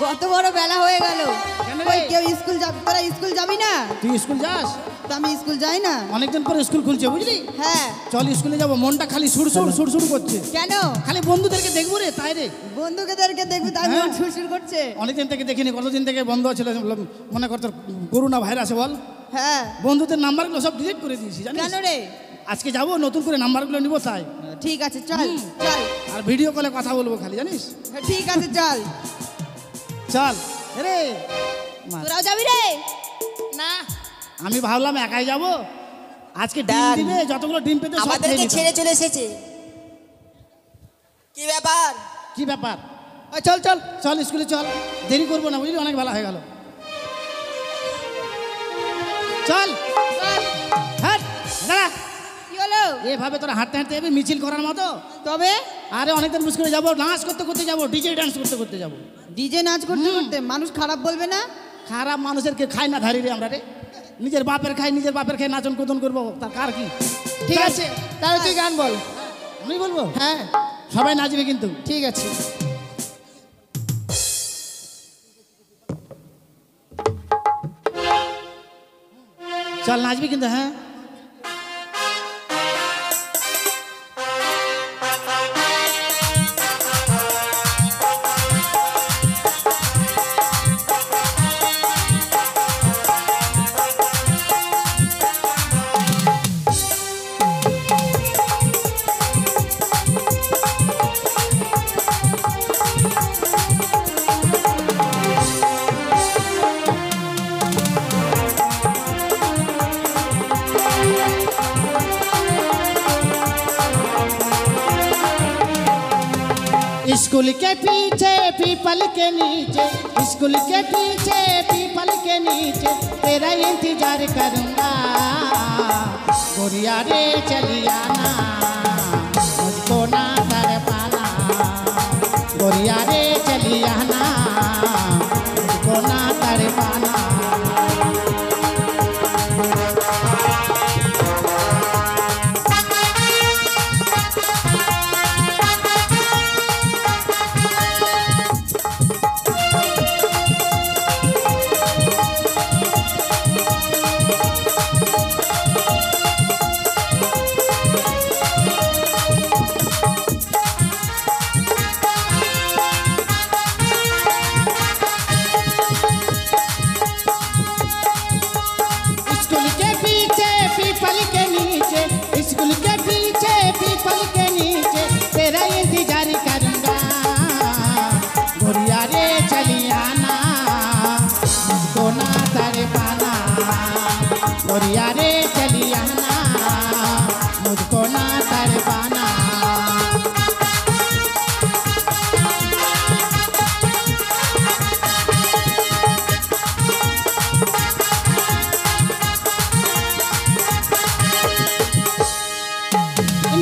কত বড় বেলা হয়ে গেল। কেন রে? ওই কেউ স্কুল যাবে, তোরা স্কুল যাবি না? তুই স্কুল যাস? তো আমি স্কুল যাই না। অনেকদিন পরে স্কুল খুলছে বুঝলি। হ্যাঁ চল স্কুলে যাবো, মনটা খালি সুরসুর সুরসুর করছে। কেন? খালি বন্ধুদেরকে দেখবো রে, তাই রে। বন্ধুদেরকে দেখবি তাই হ্যাঁ। মন সুরসুর করছে। অনেকদিন থেকে দেখিনি, কতদিন থেকে বন্ধ ছিল, মনে কর তোর করোনা ভাইরাসে বল হ্যাঁ বন্ধুদের নাম্বারগুলো সব ডিলিট করে দিয়েছি জানিস। কেন রে? আজকে যাবো নতুন করে নাম্বারগুলো নিবো তাই। ঠিক আছে চল চল। আর ভিডিও কলে কথা বলবো খালি জানিস। হ্যাঁ, ঠিক আছে চল। চল রে। তোরাও যাবি রে? না আমি ভাবলাম একাই যাব, আজকে ডিম ডান। দিবে, যতগুলো ডিম পেতে সব খেয়ে আমাদেরকে নিতাম। ছেড়ে চলে এসেছে। কি ব্যাপার? কি ব্যাপার? ওই চল চল চল স্কুলে চল, দেরি করবো না বুঝলি, অনেক বেলা হয়ে গেল। চল হাট দাঁড়া। কি হলো? এভাবে তোরা হাঁটতে হাঁটতে যাবি মিছিল করার মতো? তবে আরে অনেকদিন স্কুলে যাবো, নাচ করতে করতে যাবো, ডিজে ডান্স করতে করতে যাবো। ডিজে নাচ করতে করতে মানুষ খারাপ বলবে না? খারাপ মানুষের কে খাই না ধারি রে আমরা রে। নিজের বাপের খাই, নিজের বাপের খাই নাচন কুদন করবো, তার কার কি? ঠিক আছে তাহলে তুই গান বল। আমি বলবো? হ্যাঁ সবাই নাচবে কিন্তু। ঠিক আছে। চল নাচবি কিন্তু। হ্যাঁ स्कूल के पीछे पीपल के नीचे, स्कूल के पीछे पीपल के नीचे तेरा इंतजार करूंगा। गोरिया रे चली आना, मुझको ना डर पाना। गोरिया रे चली आना, मुझको ना डर पाना। स्कूल के पीछे पीपल के नीचे, स्कूल के पीछे पीपल के नीचे तेरा इंतजार करूंगा। गोरिया रे चली आना, मुझको ना तर पाना। गोरिया रे चली आना, मुझको ना तर पाना।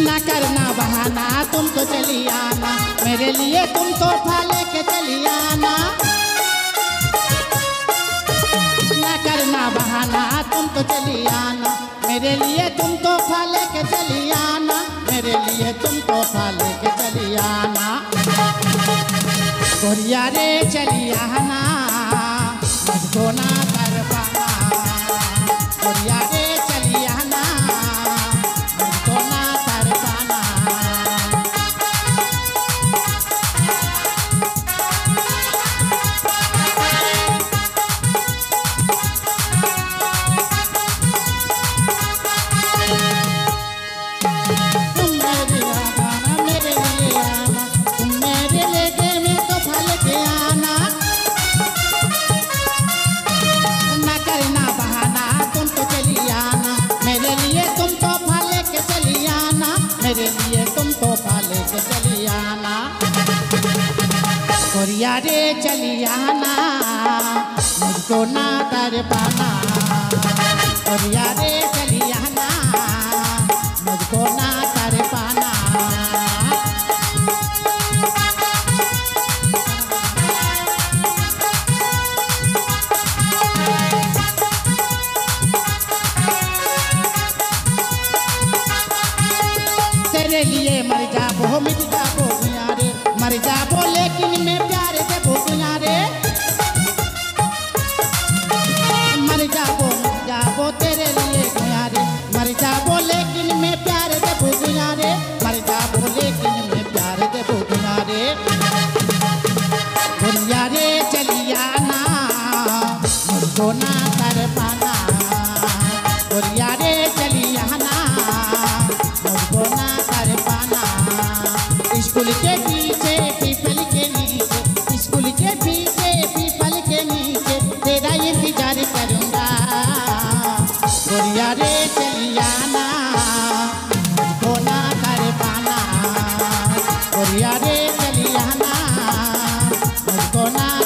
ना करना बहाना, तुम तो चली आना, मेरे लिए तुम तोहफा लेके चली आना। ना करना बहाना, तुम तो चली आना, मेरे लिए तुम तोहफा लेके चली आना। मेरे लिए तुम तोहफा लेके चली आना। गोरिया रे चली आना, मुझको ना कर पाना। गोरिया रे चली आना, मुझको ना कर पाना। तुम मेरे आना, मेरे लिए आना, तुम मेरे लेके में तो फल के आना। ना करना बहाना, तुम तो चली आना, मेरे लिए तुम तो फल के चली आना। मेरे लिए तुम तो फल के चली आना। गोरिया रे चली आना, मुझको ना कर पाना। गोरिया रे चली आना, मुझको ना कर पाना। तेरे लिए मर जाबो मिट जाबो गुया रे, मर जाबो लेकिन मैं प्यार से भूखिया रे।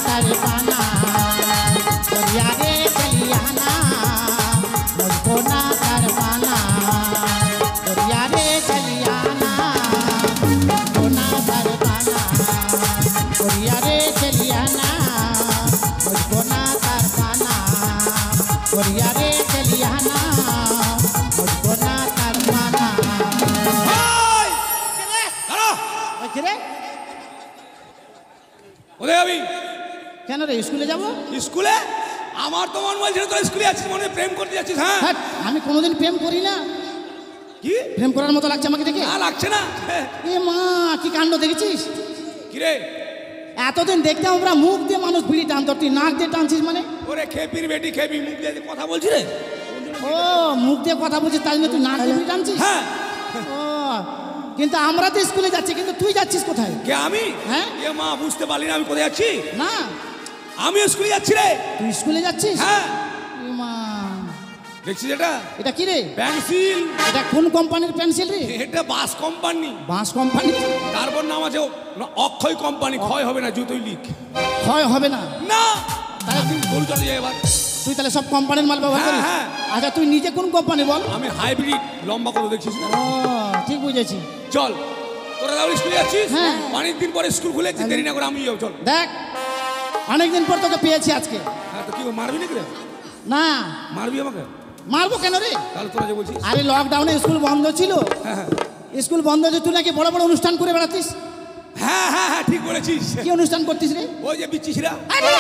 तड़पाना गोरिया रे चलिया ना मुझको ना तड़पाना गोरिया रे चलिया ना मुझको ना तड़पाना गोरिया रे चलिया ना मुझको ना तड़पाना गोरिया रे चलिया ना मुझको ना तड़पाना रे ওরে আমি কেন রে স্কুলে যাব স্কুলে আমার তো মন বলছিল তোর স্কুলে আছিস মনে হয় প্রেম করতে যাচ্ছিস হ্যাঁ হ্যাঁ আমি কোনোদিন প্রেম করি না কি প্রেম করার মতো লাগছে আমাকে দেখে না লাগছে না এ মা কি কাণ্ড দেখেছিস কি রে এতদিন দেখতাম আমরা মুখ দিয়ে মানুষ বিড়ি টানতো তুই নাক দিয়ে টানছিস মানে ওরে খেপির বেটি খেপি মুখ দিয়ে কথা বলছি রে ও মুখ দিয়ে কথা বলছিস তাই জন্য তুই নাক দিয়ে বিড়ি টানছিস হ্যাঁ ও কিন্তু আমরা তো স্কুলে যাচ্ছি কিন্তু তুই যাচ্ছিস কোথায় কে আমি হ্যাঁ এ মা বুঝতে পারলি না আমি কোথায় যাচ্ছি না আমি স্কুলে যাচ্ছি রে তুই স্কুলে যাচ্ছিস হ্যাঁ এ মা দেখছিস এটা এটা কি রে পেন্সিল এটা কোন কোম্পানির পেন্সিল রে এটা বাস কোম্পানি বাঁশ কোম্পানি তারপর নাম আছে অক্ষয় কোম্পানি ক্ষয় হবে না জুতোই লিখ ক্ষয় হবে না না তাহলে তুমি গরু চলে যাই এবার তুই তাহলে সব কোম্পানির মাল ব্যবহার হ্যাঁ, করিস হ্যাঁ। আচ্ছা তুই নিজে কোন কোম্পানি বল আমি হাইব্রিড লম্বা করে দেখছিস না ও ঠিক বুঝেছি চল তোরা তাহলে স্কুলে যাচ্ছিস হ্যাঁ। অনেকদিন পরে স্কুল খুলেছি দেরি না করে আমি যাও চল দেখ অনেকদিন পর তোকে পেয়েছি আজকে হ্যাঁ তো কি মারবি নাকি রে না মারবি আমাকে মারবো কেন রে তাহলে তোরা যে বলছিস আরে লকডাউনে স্কুল বন্ধ ছিল হ্যাঁ হ্যাঁ স্কুল বন্ধ ছিল তুই নাকি বড় বড় অনুষ্ঠান করে বেড়াতিস হ্যাঁ হ্যাঁ হ্যাঁ ঠিক বলেছিস কি অনুষ্ঠান করতিস রে ওই যে বিচ্ছিসরা আরে,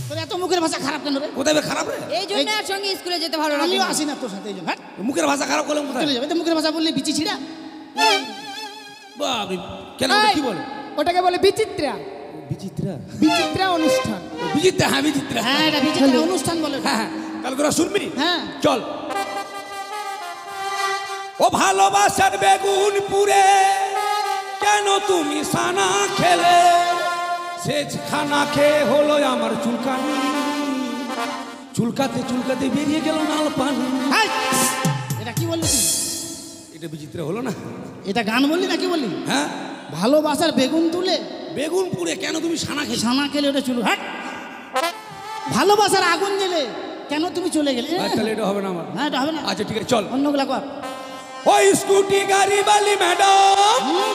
তোর এত মুখের ভাষা খারাপ কেন রে কোথায় বে খারাপ রে এই জন্য আর সঙ্গে স্কুলে যেতে ভালো লাগে আমিও না। আসি না তোর সাথে এই জন্য। হ্যাট, মুখের ভাষা খারাপ করলাম কোথায় চলে যাবে তো মুখের ভাষা বললে বিচি ছিড়া বাবরে কেন ওটা কি বলে ওটাকে বলে বিচিত্রা বিচিত্রা বিচিত্রা অনুষ্ঠান বিচিত্রা হ্যাঁ বিচিত্রা হ্যাঁ এটা বিচিত্রা অনুষ্ঠান বলে ওটা। হ্যাঁ হ্যাঁ তাহলে তোরা শুনবি হ্যাঁ চল ও ভালোবাসার বেগুন পুরে কেন তুমি সানা খেলে সে খানা খেয়ে হলো আমার চুলকানি চুলকাতে চুলকাতে বেরিয়ে গেল নাল পানি হাই! এটা কি বললি তুই এটা বিচিত্র হলো না এটা গান বললি নাকি বললি হ্যাঁ ভালোবাসার বেগুন তুলে বেগুন পুরে কেন তুমি সানা খেলে ছানা খেলে ওটা চুল হ্যাট ভালোবাসার আগুন জ্বেলে কেন তুমি চলে গেলে তাহলে এটা হবে না আমার হ্যাঁ এটা হবে না আচ্ছা ঠিক আছে চল অন্যগুলা কর ওই স্কুটি গাড়ি বালি ম্যাডাম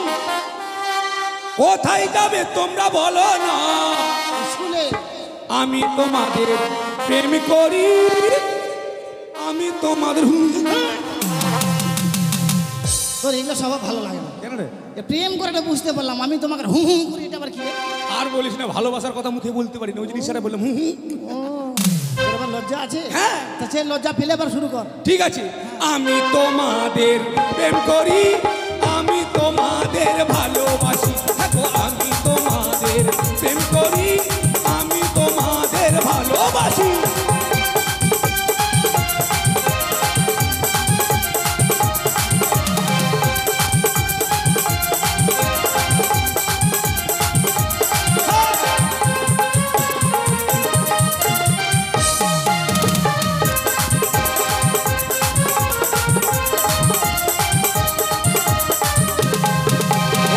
কোথায় যাবে তোমরা বলো না স্কুলে আমি তোমাদের প্রেম করি আমি তোমাদের তোর এগুলো সব ভালো লাগে না কেন রে এ প্রেম করে এটা বুঝতে পারলাম আমি তোমাকে হুম হুম করি এটা আবার কি রে? আর বলিস না ভালোবাসার কথা মুখে বলতে পারি না ওই জিনিস বললাম হুম হুম ও তোর আবার লজ্জা আছে হ্যাঁ। তা সে লজ্জা ফেলে আবার শুরু কর ঠিক আছে আমি তোমাদের প্রেম করি আমি তোমাদের ভালোবাসি দেখো আমি তোমাদের প্রেম করি আমি তোমাদের ভালোবাসি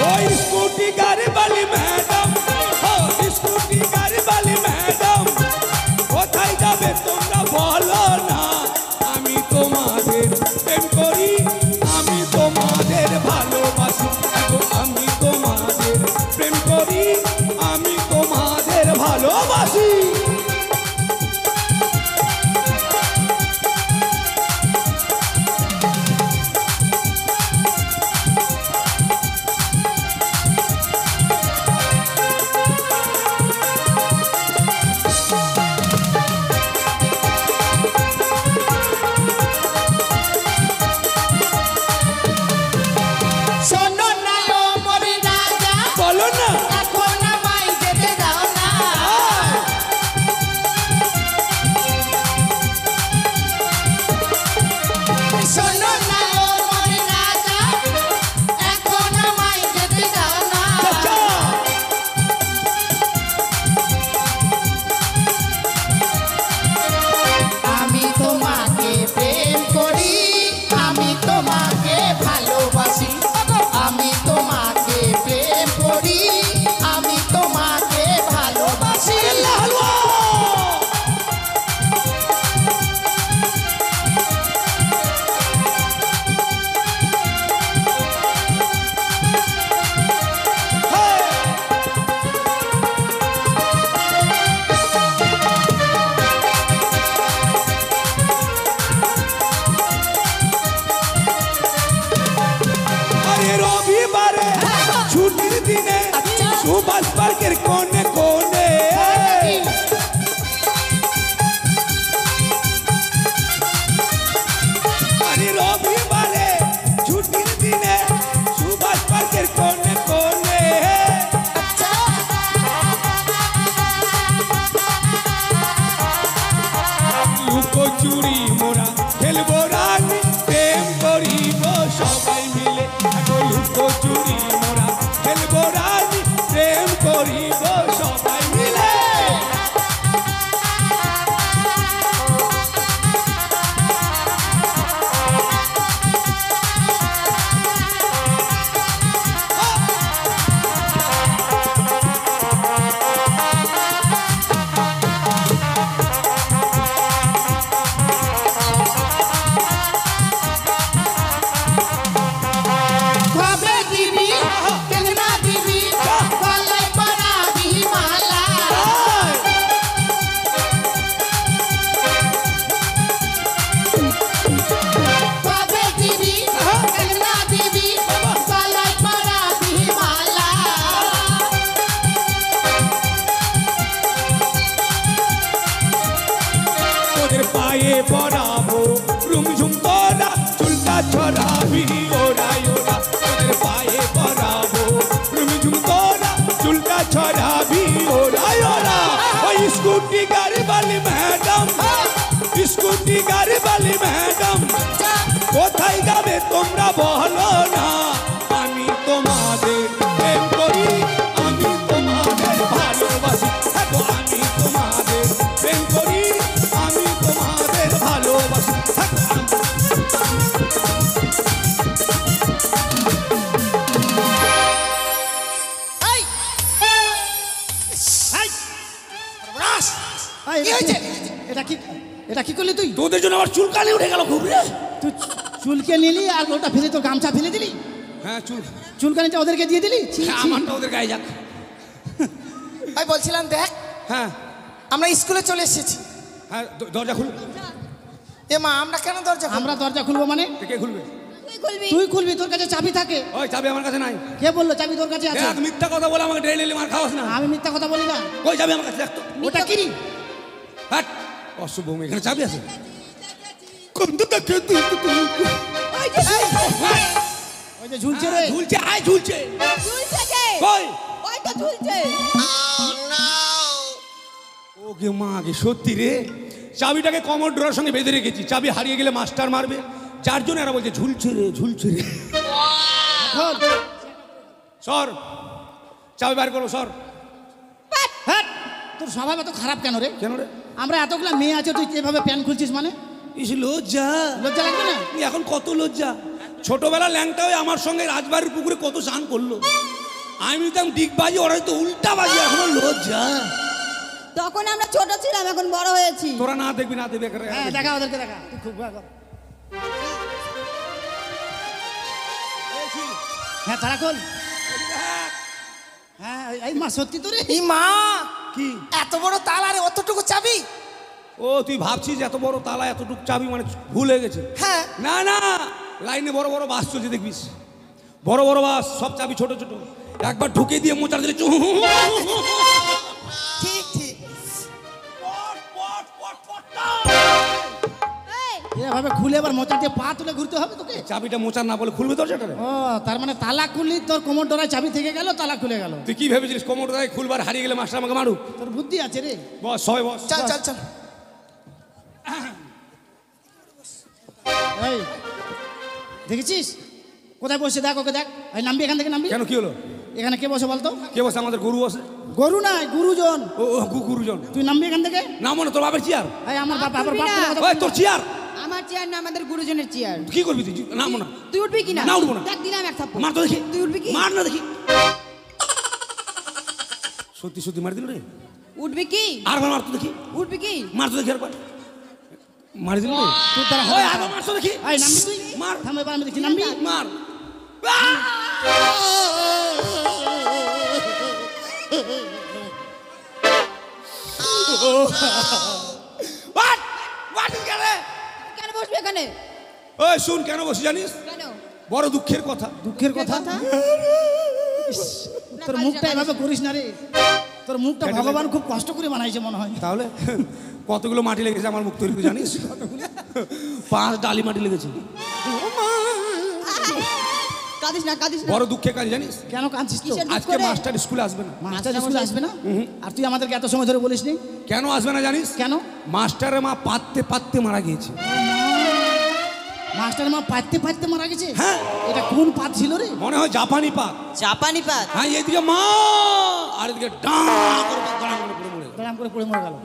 ওই স্কুটি গাড়ি বালি ম্যাডাম ও স্কুটি গাড়ি বালি ম্যাডাম কোথায় যাবে তোমরা বলো না আমি তোমাদের প্রেম করি আমি তোমাদের ভালোবাসি দেখো আমি তোমাদের প্রেম করি আমি তোমাদের ভালোবাসি শোনো না ও মরি রাজা বলো না এখন আমায় যেতে দাও না स्कूटी गाड़ी वाली मैडम स्कूटी गाड़ी वाली मैडम কোথায় যাবে তোমরা বলো না আমি তোমাদের প্রেম করি আমি তোমাদের ভালোবাসি থাকো আমি তোমাদের প্রেম করি আমি তোমাদের ভালোবাসি থাকো এটা কি করলি তুই? তোদের জন্য আমার চুলকানি উঠে গেল খুব রে। তুই চুলকে নিলি আর ওটা ফেলে তোর গামছা ফেলে দিলি। হ্যাঁ চুলকানিটা ওদেরকে দিয়ে দিলি। আমারটা ওদের গায়ে যাক। আমি বলছিলাম দেখ হ্যাঁ আমরা স্কুলে চলে এসেছি। হ্যাঁ দরজা খুল। এ মা আমরা কেন দরজা খুলবো? আমরা দরজা খুলবো মানে? কে খুলবে? তুই খুলবি, তোর কাছে চাবি থাকে। ওই চাবি আমার কাছে নাই। কে বললো চাবি তোর কাছে আছে? এক মিথ্যা কথা বলে আমাকে ডেইলি মার খাওয়াস না। আমি মিথ্যা কথা বলি না। ওই চাবি আমার কাছে রাখ তো। ওটা কি? হাট অশুভ এখানে চাবি আছে। কোনটা দেখে তুই ওই যে ঝুলছে রে। ঝুলছে আয় ঝুলছে। ঝুলছে কে? কই? ওই তো ঝুলছে। ওকে মা গে সত্যি রে চাবিটাকে কমর ডোরার সঙ্গে বেঁধে রেখেছি চাবি হারিয়ে গেলে মাস্টার মারবে যার জন্য এরা বলছে ঝুলছে রে ঝুলছে রে সর চাবি বার করো সর হ্যাঁ তোর স্বভাব এত খারাপ কেন রে? কেন রে আমরা এতগুলো মেয়ে আছে তুই এভাবে প্যান খুলছিস মানে? ইস লজ্জা লজ্জা লাগবে না? এখন কত লজ্জা ছোটবেলা ল্যাংটা হয়ে আমার সঙ্গে রাজবাড়ির পুকুরে কত স্নান করলো আমি তো ডিগবাজি ওরা তো উল্টা বাজি এখনো লজ্জা তখন আমরা ছোট ছিলাম এখন বড় হয়েছি। তোরা না দেখবি না দেবে হ্যাঁ দেখা ওদেরকে দেখা তুই খুব ভালো। হ্যাঁ তারা খোল। হ্যাঁ এই মা সত্যি তো রে। এই মা কি এত বড় তালা রে অতটুকু চাবি? ও তুই ভাবছিস এত বড় তালা এতটুকু চাবি মানে ভুল হয়ে গেছে? হ্যাঁ না না লাইনে বড় বড় বাস চলছে দেখবিস বড় বড় বাস সব চাবি ছোট ছোট একবার ঢুকে দিয়ে মোচার দিলে ঠিক ঠিক এভাবে খুলে আবার মোচা দিয়ে পা তুলে ঘুরতে হবে তোকে? চাবিটা মোচার না বলে খুলবে দরজাটা রে? ও তার মানে তালা খুললি তোর কোমর ডোরায় চাবি থেকে গেল তালা খুলে গেল। তুই কি ভেবেছিস কোমরটায় খুলবার হারিয়ে গেলে মাস্টার আমাকে মারুক? তোর বুদ্ধি আছে রে। বস সবাই বস চল চল চল এই দেখেছিস কোথায় বসে দেখ ওকে দেখ। এই নামবি এখান থেকে নামবি। কেন কি হলো? এখানে কে বসে বলতো? কে বসে? আমাদের গরু বসে। গরু নাই গুরুজন। ও গুরুজন। তুই নামবি এখান থেকে। না মনে তোর বাবার চেয়ার। এই আমার বাপ আবার উঠবি বাপ না। কথা ওই তোর চেয়ার। আমার চেয়ার না আমাদের গুরুজনের চেয়ার। কি করবি তুই? নামো না। তুই উঠবি কি না? না উঠবো না। দেখ দিলাম এক থাপ্পড়। মার তো দেখি। তুই উঠবি কি? মার না দেখি। সত্যি সত্যি মার দিল রে। উঠবি কি? আর মার তো দেখি। উঠবি কি? মার তো দেখি আর মার দিল রে। তোর দ্বারা ওই হবে আর মার তো দেখি। এই নামবি তুই। মার। থাম এবার আমি দেখি নামবি। মার। What? What is gonna? কেন বসবি এখানে? ওই শুন কেন বসে জানিস? কেন? বড় দুঃখের কথা। দুঃখের কথা। তোর মুখটা এভাবে করিস না রে। তোর মুখটা ভগবান খুব কষ্ট করে বানাইছে মনে হয়। তাহলে কতগুলো মাটি লেগেছে আমার মুখ তৈরি জানিস? 5 ডালি মাটি লেগেছে। কাঁদিস না কাঁদিস না। বড় দুঃখের কাজ জানিস? কেন কাঁদছিস তো? কিসের দুঃখ আজকে রে? মাস্টার স্কুলে আসবে না। মাস্টার স্কুলে আসবে না? আর তুই আমাদেরকে এত সময় ধরে বলিস নি কেন আসবে না জানিস? কেন? মাস্টারের মা পাততে পাততে মারা গিয়েছে। মাস্টার মা পাইতে পাইতে মারা গেছে? হ্যাঁ। এটা কোন পাত ছিল রে? মনে হয় জাপানি পাত। জাপানি পাত। হ্যাঁ এদিকে মা আর এদিকে ডাঁ করে দাঁড়া করে পড়ে মরে গেল। গ্রাম করে পড়ে মরে গেল।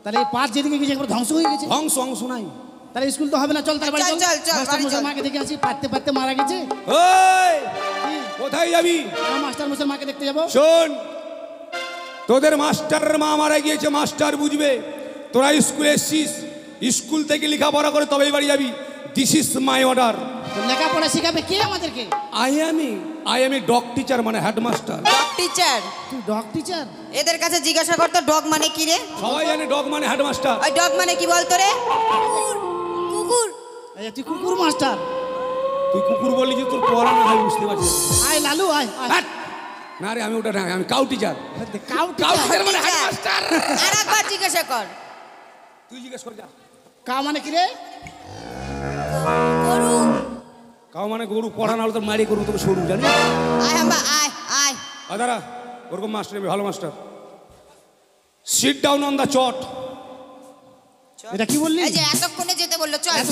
তাহলে এই পাত যেদিকে গেছে একবার ধ্বংস হয়ে গেছে। অংশ নাই। তাহলে স্কুল তো হবে না, চল তার বাড়ি চল, চল, চল, মাস্টার বাড়ি মশাই চল। মাকে দেখে আসি, পাততে পাততে মারা গেছে। ওই কি? কোথায় যাবি? আমরা মাস্টার মশাই মাকে দেখতে যাবো। শোন তোদের মাস্টারের মা মারা গিয়েছে মাস্টার বুঝবে। তোরা স্কুলে এসছিস স্কুল থেকে লেখাপড়া করে তবেই বাড়ি যাবি। This is my order. তো লেখাপড়া শিখাবে কে আমাদেরকে? I M a dog teacher মানে হেডমাস্টার। Dog teacher. তুই ডগ টিচার? এদের কাছে জিজ্ঞাসা করতো ডগ মানে কি রে? সবাই জানে ডগ মানে হেডমাস্টার। ওই ডগ মানে কি বলতো রে? কুকুর। এই তুই কুকুর মাস্টার? তুই কুকুর বললি যে তোর পড়ানো হয় বুঝতে পারছিস। আয় লালু আয় আয়। হ্যাট! না রে আমি ওটা না আমি cow teacher. Cow cow teacher? Teacher মানে হেডমাস্টার। আরেকবার জিজ্ঞাসা কর। তুই জিজ্ঞেস কর যা। কাউ মানে কি রে? গরু। কাউ মানে গরু। পড়ানো হলে তোর মারি গরু তোকে সরু জানি। আয় হাম্বা আয় আয়। দাঁড়া ওরকম মাস্টার আমি ভালো master. Sit down on the চট। এটা কি বললি? এই যে এতক্ষণে যেতে বললো চল। এত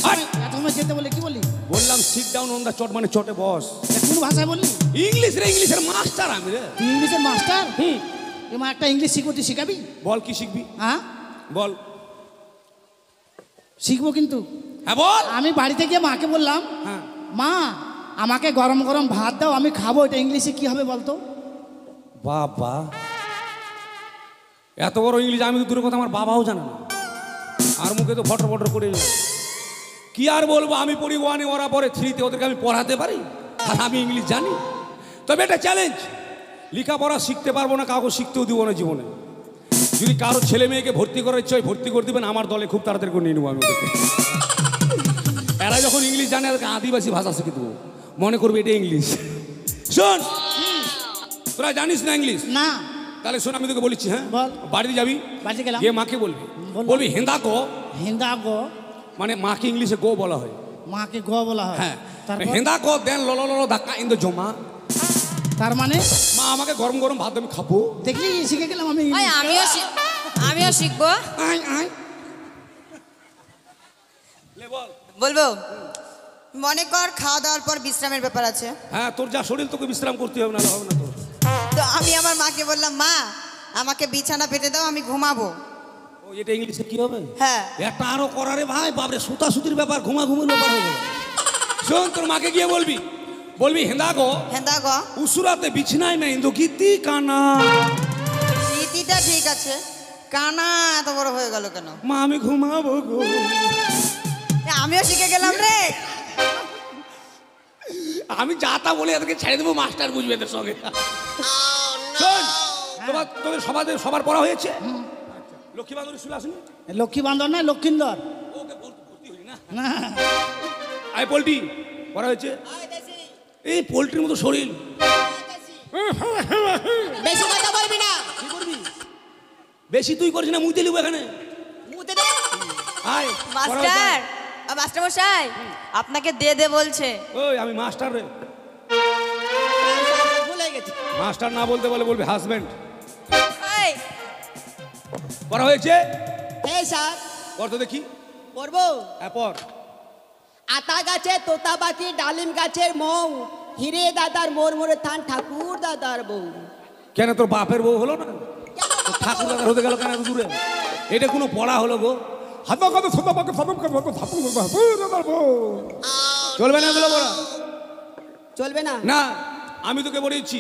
সময় যেতে বলে কি বললি? বললাম সিট ডাউন অন দ্য চট মানে চটে বস। এটা কোন ভাষায় বললি? ইংলিশ রে, ইংলিশের মাস্টার আমি রে। তুই ইংলিশের মাস্টার? এমা একটা ইংলিশ শিখবো, তুই শিখাবি? বল কি শিখবি? হ্যাঁ বল। শিখবো কিন্তু। হ্যাঁ বল। আমি বাড়িতে গিয়ে মাকে বললাম, হ্যাঁ মা আমাকে গরম গরম ভাত দাও, আমি খাবো। এটা ইংলিশে কি হবে বলতো? বাবা, এত বড় ইংলিশ আমি তো দূরের কথা আমার বাবাও জানে না, আর মুখে তো ফটর ফটর করে এলো। কি আর বলবো, আমি পড়ি ওয়ানে, ওরা পরে থ্রিতে, ওদেরকে আমি পড়াতে পারি আর আমি ইংলিশ জানি? তবে এটা চ্যালেঞ্জ, লেখাপড়া শিখতে পারবো না, কাউকে শিখতেও দিব না জীবনে। যদি কারো ছেলে মেয়েকে ভর্তি করার ইচ্ছা হয় ভর্তি করে দিবেন, আমার দলে খুব তাড়াতাড়ি করে নিয়ে নেবো আমি ওদেরকে। এরা যখন ইংলিশ জানে ওদেরকে আদিবাসী ভাষা শিখে দেবো, মনে করবে এটা ইংলিশ। শোন, তোরা জানিস না ইংলিশ? না। তাহলে শোন, আমি তোকে বলেছি, হ্যাঁ বল। বাড়িতে যাবি, বাড়িতে গেলাম, গিয়ে মাকে বলবি, বলবি হেন্দা গো। হেন্দা গো মানে মাকে ইংলিশে গো বলা হয়, মাকে গো বলা হয়। হ্যাঁ। তারপর? হেন্দা গো দেন ল ল ধাক্কা ইন্দো জমা। তার মানে মা আমাকে গরম গরম ভাত আমি খাবো। দেখলি শিখে গেলাম আমি ওই ইংলিশ। আমিও শিখবো। আয় আয় লে বল। বলবো, মনে কর খাওয়া দাওয়ার পর বিশ্রামের ব্যাপার আছে, হ্যাঁ তোর যা শরীর তোকে বিশ্রাম করতে হবে, না হবে না তোর। তো আমি আমার মাকে বললাম, মা আমাকে বিছানা পেতে দাও, আমি ঘুমাবো। ও এটা ইংলিশে কি হবে? হ্যাঁ। একটা আরো করারে ভাই, বাপরে সুতা সুতির ব্যাপার, ঘুমাঘুমির ব্যাপার হবে। শোন, তোর মাকে গিয়ে বলবি, বলবি হেন্দা গো হেন্দা গো উসুরাতে বিছনায় না ইন্দো গীতি কানা। রীতিটা ঠিক আছে, কানা এত বড় হয়ে গেল কেন? মা আমি ঘুমাবো গো। আমিও শিখে গেলাম রে। আমি যা তা বলে এদেরকে ছেড়ে দেবো, মাস্টার বুঝবে এদের সঙ্গে। শোন, তোদের সবার পড়া হয়েছে? লক্ষ্মী বান্ধবী শুনে আসুন। লক্ষ্মী বান্ধব না, লক্ষিন্দর। ওকে ভর্তি হলি না? না আয় পোল্ট্রি পড়া হয়েছে? এই পোল্ট্রির মতো শরীর। বেশি কথা বলবি না। কি করবি? বেশি তুই করিস না, মুইতে লিখবো এখানে। মুতে দে। আয় মাস্টার, মাস্টার মশাই আপনাকে দে দে বলছে। ওই আমি মাস্টার রে। ভুলে গেছি। মাস্টার না বলতে বলে বলবি হাজবেন্ড। এই পড়া হয়েছে? এই স্যার পড় তো দেখি। পড়বো। হ্যাঁ পড়। আতা গাছে তোতা পাখি, ডালিম গাছের মৌ, হিরে দাদার মোর মোরে থান, ঠাকুর দাদার বউ। কেন তোর বাপের বউ হলো না? তোর ঠাকুর দাদার হতে গেল কেন এত দূরে? এটা কোনো পড়া হলো গো? চলবে না এগুলো পড়া? চলবে না? না, আমি তোকে বলেছি।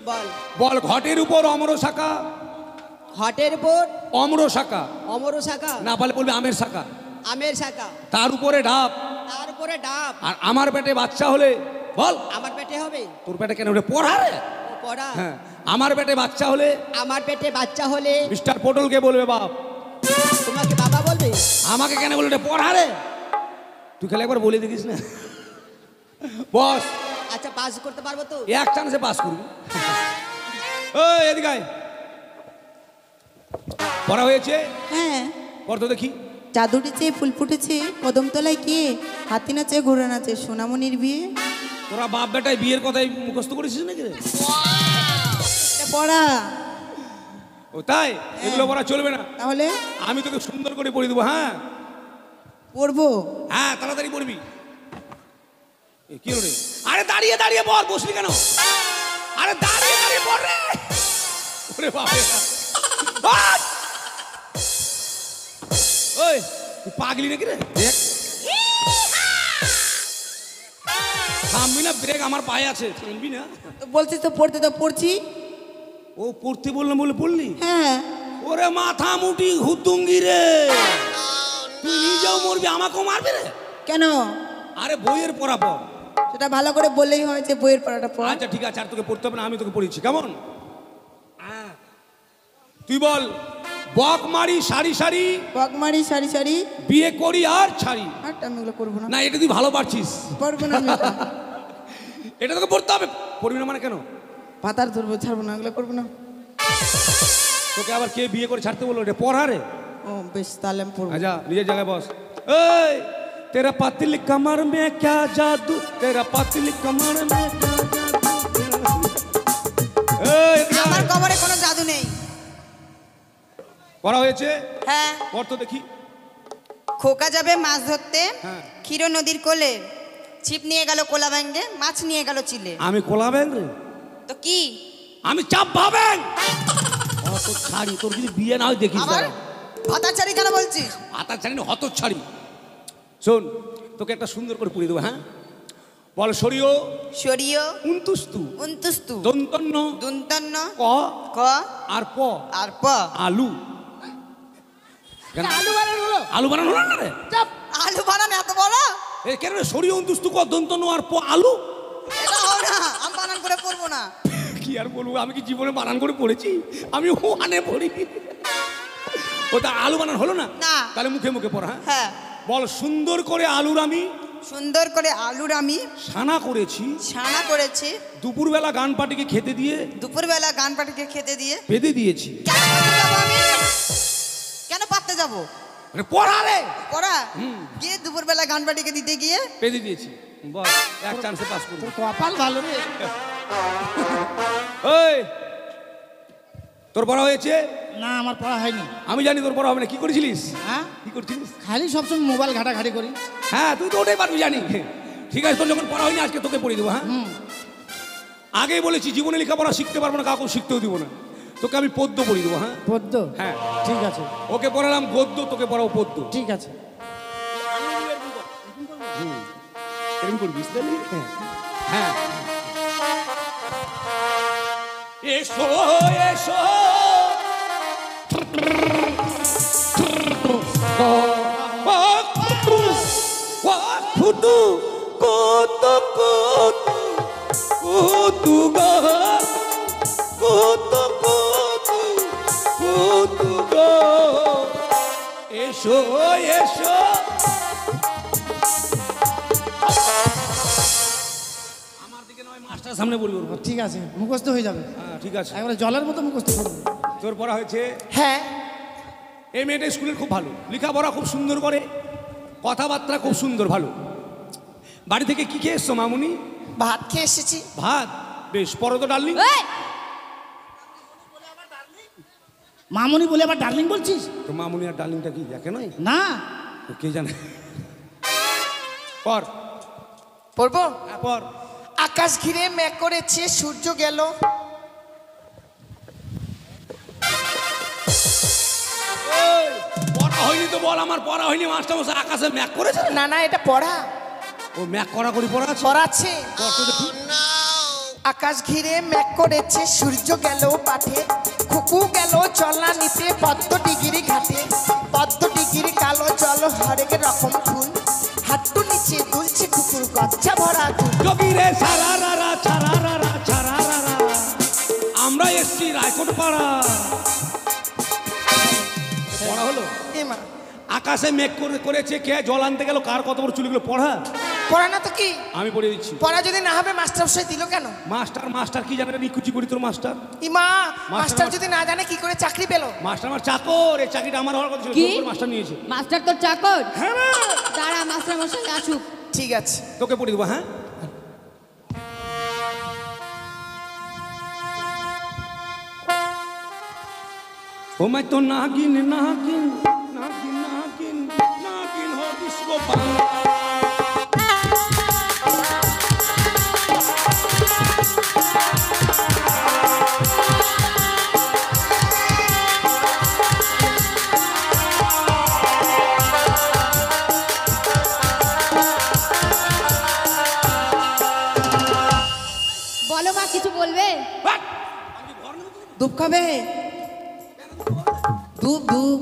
বল। বল ঘটের উপর অমর শাখা। হটের উপর অমর শাখা অমর শাখা, না পারলে বলবি আমের শাখা। আমের শাখা, তার উপরে ডাব, তার উপরে ডাব। আর আমার পেটে বাচ্চা হলে বল। আমার পেটে হবে? তোর পেটে কেন ওটা পড়া রে? ও পড়া। হ্যাঁ, আমার পেটে বাচ্চা হলে আমার পেটে বাচ্চা হলে মিস্টার পটলকে বলবে বাপ। তোমাকে বাবা বলবে? আমাকে কেন বলবে এটা পড়া রে? তুই খেলে একবার বলে দেখিস না বস। আচ্ছা পাস করতে পারবো তো? এক চান্সে পাস করবি। ওই এদিকে আয়। পড়া হয়েছে? হ্যাঁ। পড় তো দেখি। চাঁদ উঠেছে, ফুল ফুটেছে, কদমতলায় কে, হাতি নাচে, ঘোড়া নাচে, সোনামণির বিয়ে। তোরা বাপ বেটায় বিয়ের কথাই মুখস্থ করেছিস নাকি রে? এটা পড়া। ও তাই? এগুলো পড়া চলবে না। তাহলে আমি তোকে সুন্দর করে পড়ে দেবো। হ্যাঁ পড়বো। হ্যাঁ, তাড়াতাড়ি পড়বি। এ, কি হলো রে? আরে দাঁড়িয়ে দাঁড়িয়ে পড়, বসলি কেন? আরে দাঁড়িয়ে দাঁড়িয়ে পড় রে। ওরে বাবা, ওই তুই পাগলি নাকি রে? দেখ থামবি না, ব্রেক আমার পায়ে আছে, থামবি না। তো বলছিস তো পড়তে, তো পড়ছি। ও পড়তে বললাম বলে পড়লি? হ্যাঁ। ওরে মাথা মুটি হুতুঙ্গি রে, তুই নিজেও মরবি, আমাকেও মারবি রে। কেন? আরে বইয়ের পড়া পড়। সেটা ভালো করে বললেই হয় যে বইয়ের পড়াটা পড়। আচ্ছা ঠিক আছে, আর তোকে পড়তে হবে না, আমি তোকে পড়িয়েছি। কেমন? তুই বল, বক মারি সারি সারি, বকমারি সারি সারি, বিয়ে করি আর ছাড়ি। আর আমি এগুলো করবো না। না, এটা তুই ভালো পারছিস। পড়বো না আমি এটা। এটা তোকে পড়তে হবে। পড়বি না মানে কেন? পাতার ধরবো, ছাড়বো না, এগুলো করবো না। তোকে আবার কে বিয়ে করে ছাড়তে বললো? এটা পড়া রে। ও বেশ, তাহলে আমি পড়বো। আচ্ছা, নিজের জায়গায় বস। এই তেরা পাতিল কমর মে ক্যা জাদু, তেরা পাতিল কমর মে ক্যা জাদু। এই আমার কবরে কোনো জাদু নেই। পড়া হয়েছে? হ্যাঁ। পড় তো দেখি। খোকা যাবে মাছ ধরতে হ্যাঁ। ক্ষীর নদীর কোলে, ছিপ নিয়ে গেল কোলা ব্যাঙ্গে, মাছ নিয়ে গেল চিলে। আমি কোলা ব্যাংক রে, তো কি? আমি চাপ ভাবেন অত ছাড়ি, তোর যদি বিয়ে না হয় দেখিস আবার ভাতার চারি কেন বলছিস? আতা ছাড়ি না, হত ছাড়ি। শোন, তোকে একটা সুন্দর করে পুড়িয়ে দেবো। হ্যাঁ, বল সরিও সরিয় উন্তুস্তু উন্তুস্তু দন্তন্য দুন্তন্ন ক ক আর প আর প। আলু। কেন? আলু বানান হলো। আলু বানানো হলো না রে? চাপ। আলু বানান এত বড়? এ কেন রে? সরিও উন্তুস্তু ক দন্তন্য আর প আলু। এটা হবে না, আমি বানান করে পড়বো না। কি আর বলবো, আমি কি জীবনে বানান করে পড়েছি? আমি ওখানে পড়ি। ওটা আলু বানান হলো না? না। তাহলে মুখে মুখে পড়া। হ্যাঁ, হ্যাঁ। বল সুন্দর করে আলুর আমি সুন্দর করে আলুর আমি সানা করেছি, ছানা করেছি, দুপুরবেলা গান পাটিকে খেতে দিয়ে দুপুরবেলা গান পাটিকে খেতে দিয়ে। বেঁধে দিয়েছি। কেন পাততে যাবো আমি? কেন পাততে যাবো? মানে পড়া রে, পড়া গিয়ে দুপুরবেলা গান পাটিকে দিতে গিয়ে বেঁধে দিয়েছি। বল, এক চান্সে পাস করবো। তোর কপাল ভালো রে। ওই, তোর পড়া হয়েছে? না, আমার পড়া হয়নি। আমি জানি তোর পড়া হবে না। কি করেছিলিস? হ্যাঁ, কি করছিলিস? খালি সবসময় মোবাইল ঘাটাঘাটি করি। হ্যাঁ, তুই তো ওটাই পারবি জানি। ঠিক আছে, তোর যখন পড়া হয়নি আজকে তোকে পড়িয়ে দেবো। হ্যাঁ, আগেই বলেছি জীবনে লেখাপড়া শিখতে পারবো না, কাউকে শিখতেও দিব না। তোকে আমি পদ্য পড়িয়ে দেবো। হ্যাঁ পদ্য? হ্যাঁ, ঠিক আছে, ওকে পড়ালাম গদ্য, তোকে পড়াও পদ্য। ঠিক আছে। এরকম করবি, বুঝতে পারলি? হ্যাঁ, এসো এসো ফুটু কত কত কত কত কত কত এসো এসো। আমার দিকে নয়, মাস্টার সামনে বলবো। ঠিক আছে, মুখস্থ হয়ে যাবে। হ্যাঁ, ঠিক আছে। একবারে জলের মতো মুখস্থ করবো। তোর পড়া হয়েছে? হ্যাঁ। এই মেয়েটা স্কুলের খুব ভালো, লেখাপড়া খুব সুন্দর করে, কথাবার্তা খুব সুন্দর, ভালো। বাড়ি থেকে কি খেয়ে এসছো মামুনি? ভাত খেয়ে এসেছি। ভাত? বেশ, পরো তো ডার্লিং। মামুনি বলে আবার ডার্লিং বলছিস? তো মামুনি আর ডার্লিংটা কি একে নয়? না, তো কে জানে। পর। পড়বো? হ্যাঁ, পর। আকাশ ঘিরে মেঘ করেছে, সূর্য গেল। পড়া হয়নি তো বল। আমার পড়া হয়নি, মাস্টার মশাই আকাশে ম্যাক করেছে। না না, এটা পড়া। ও ম্যাক করা করি পড়া আছে। পড়াচ্ছে। পড় তো দেখি। আকাশ ঘিরে মেঘ করেছে, সূর্য গেল পাঠে, খুকু গেল চলনা নিতে পদ্ম ডিগিরি ঘাটে। পদ্ম ডিগিরি কালো জল হরেক রকম ফুল, হাট্টু নিচে দুলছে কুকুর গচ্ছা ভরা দুল। যোগীরে ছাড়ারারা ছাড়ারারা ছাড়ারারা, আমরা এসছি রায়কোট পাড়া। পড়া হলো? এমা আকাশে মেঘ করেছে, কে জল আনতে গেল, কার কত বড় চুলগুলো পড়া। পড়া না তো কি? আমি পড়ে দিচ্ছি। পড়া যদি না হবে মাস্টার মশাই দিল কেন? মাস্টার মাস্টার কি জানে? নিকুচি করি তোর মাস্টার। ইমা, মাস্টার মাস্টার যদি না জানে কি করে চাকরি পেল? মাস্টার আমার চাকর, এই চাকরিটা আমার হওয়ার কথা ছিল, কি? জোর করে মাস্টার নিয়েছে। মাস্টার তোর চাকর? হ্যাঁ না? দাঁড়া, মাস্টার মশাই আসুক। ঠিক আছে। তোকে পড়ে দেবো। হ্যাঁ, ও মাই তো নাগিন নাগিন নাগিন নাগিন নাগিন হো ডিস্কো বাংলা। বলো মা, কিছু বলবে? ধূপ খাবে? ধূপ ধূপ।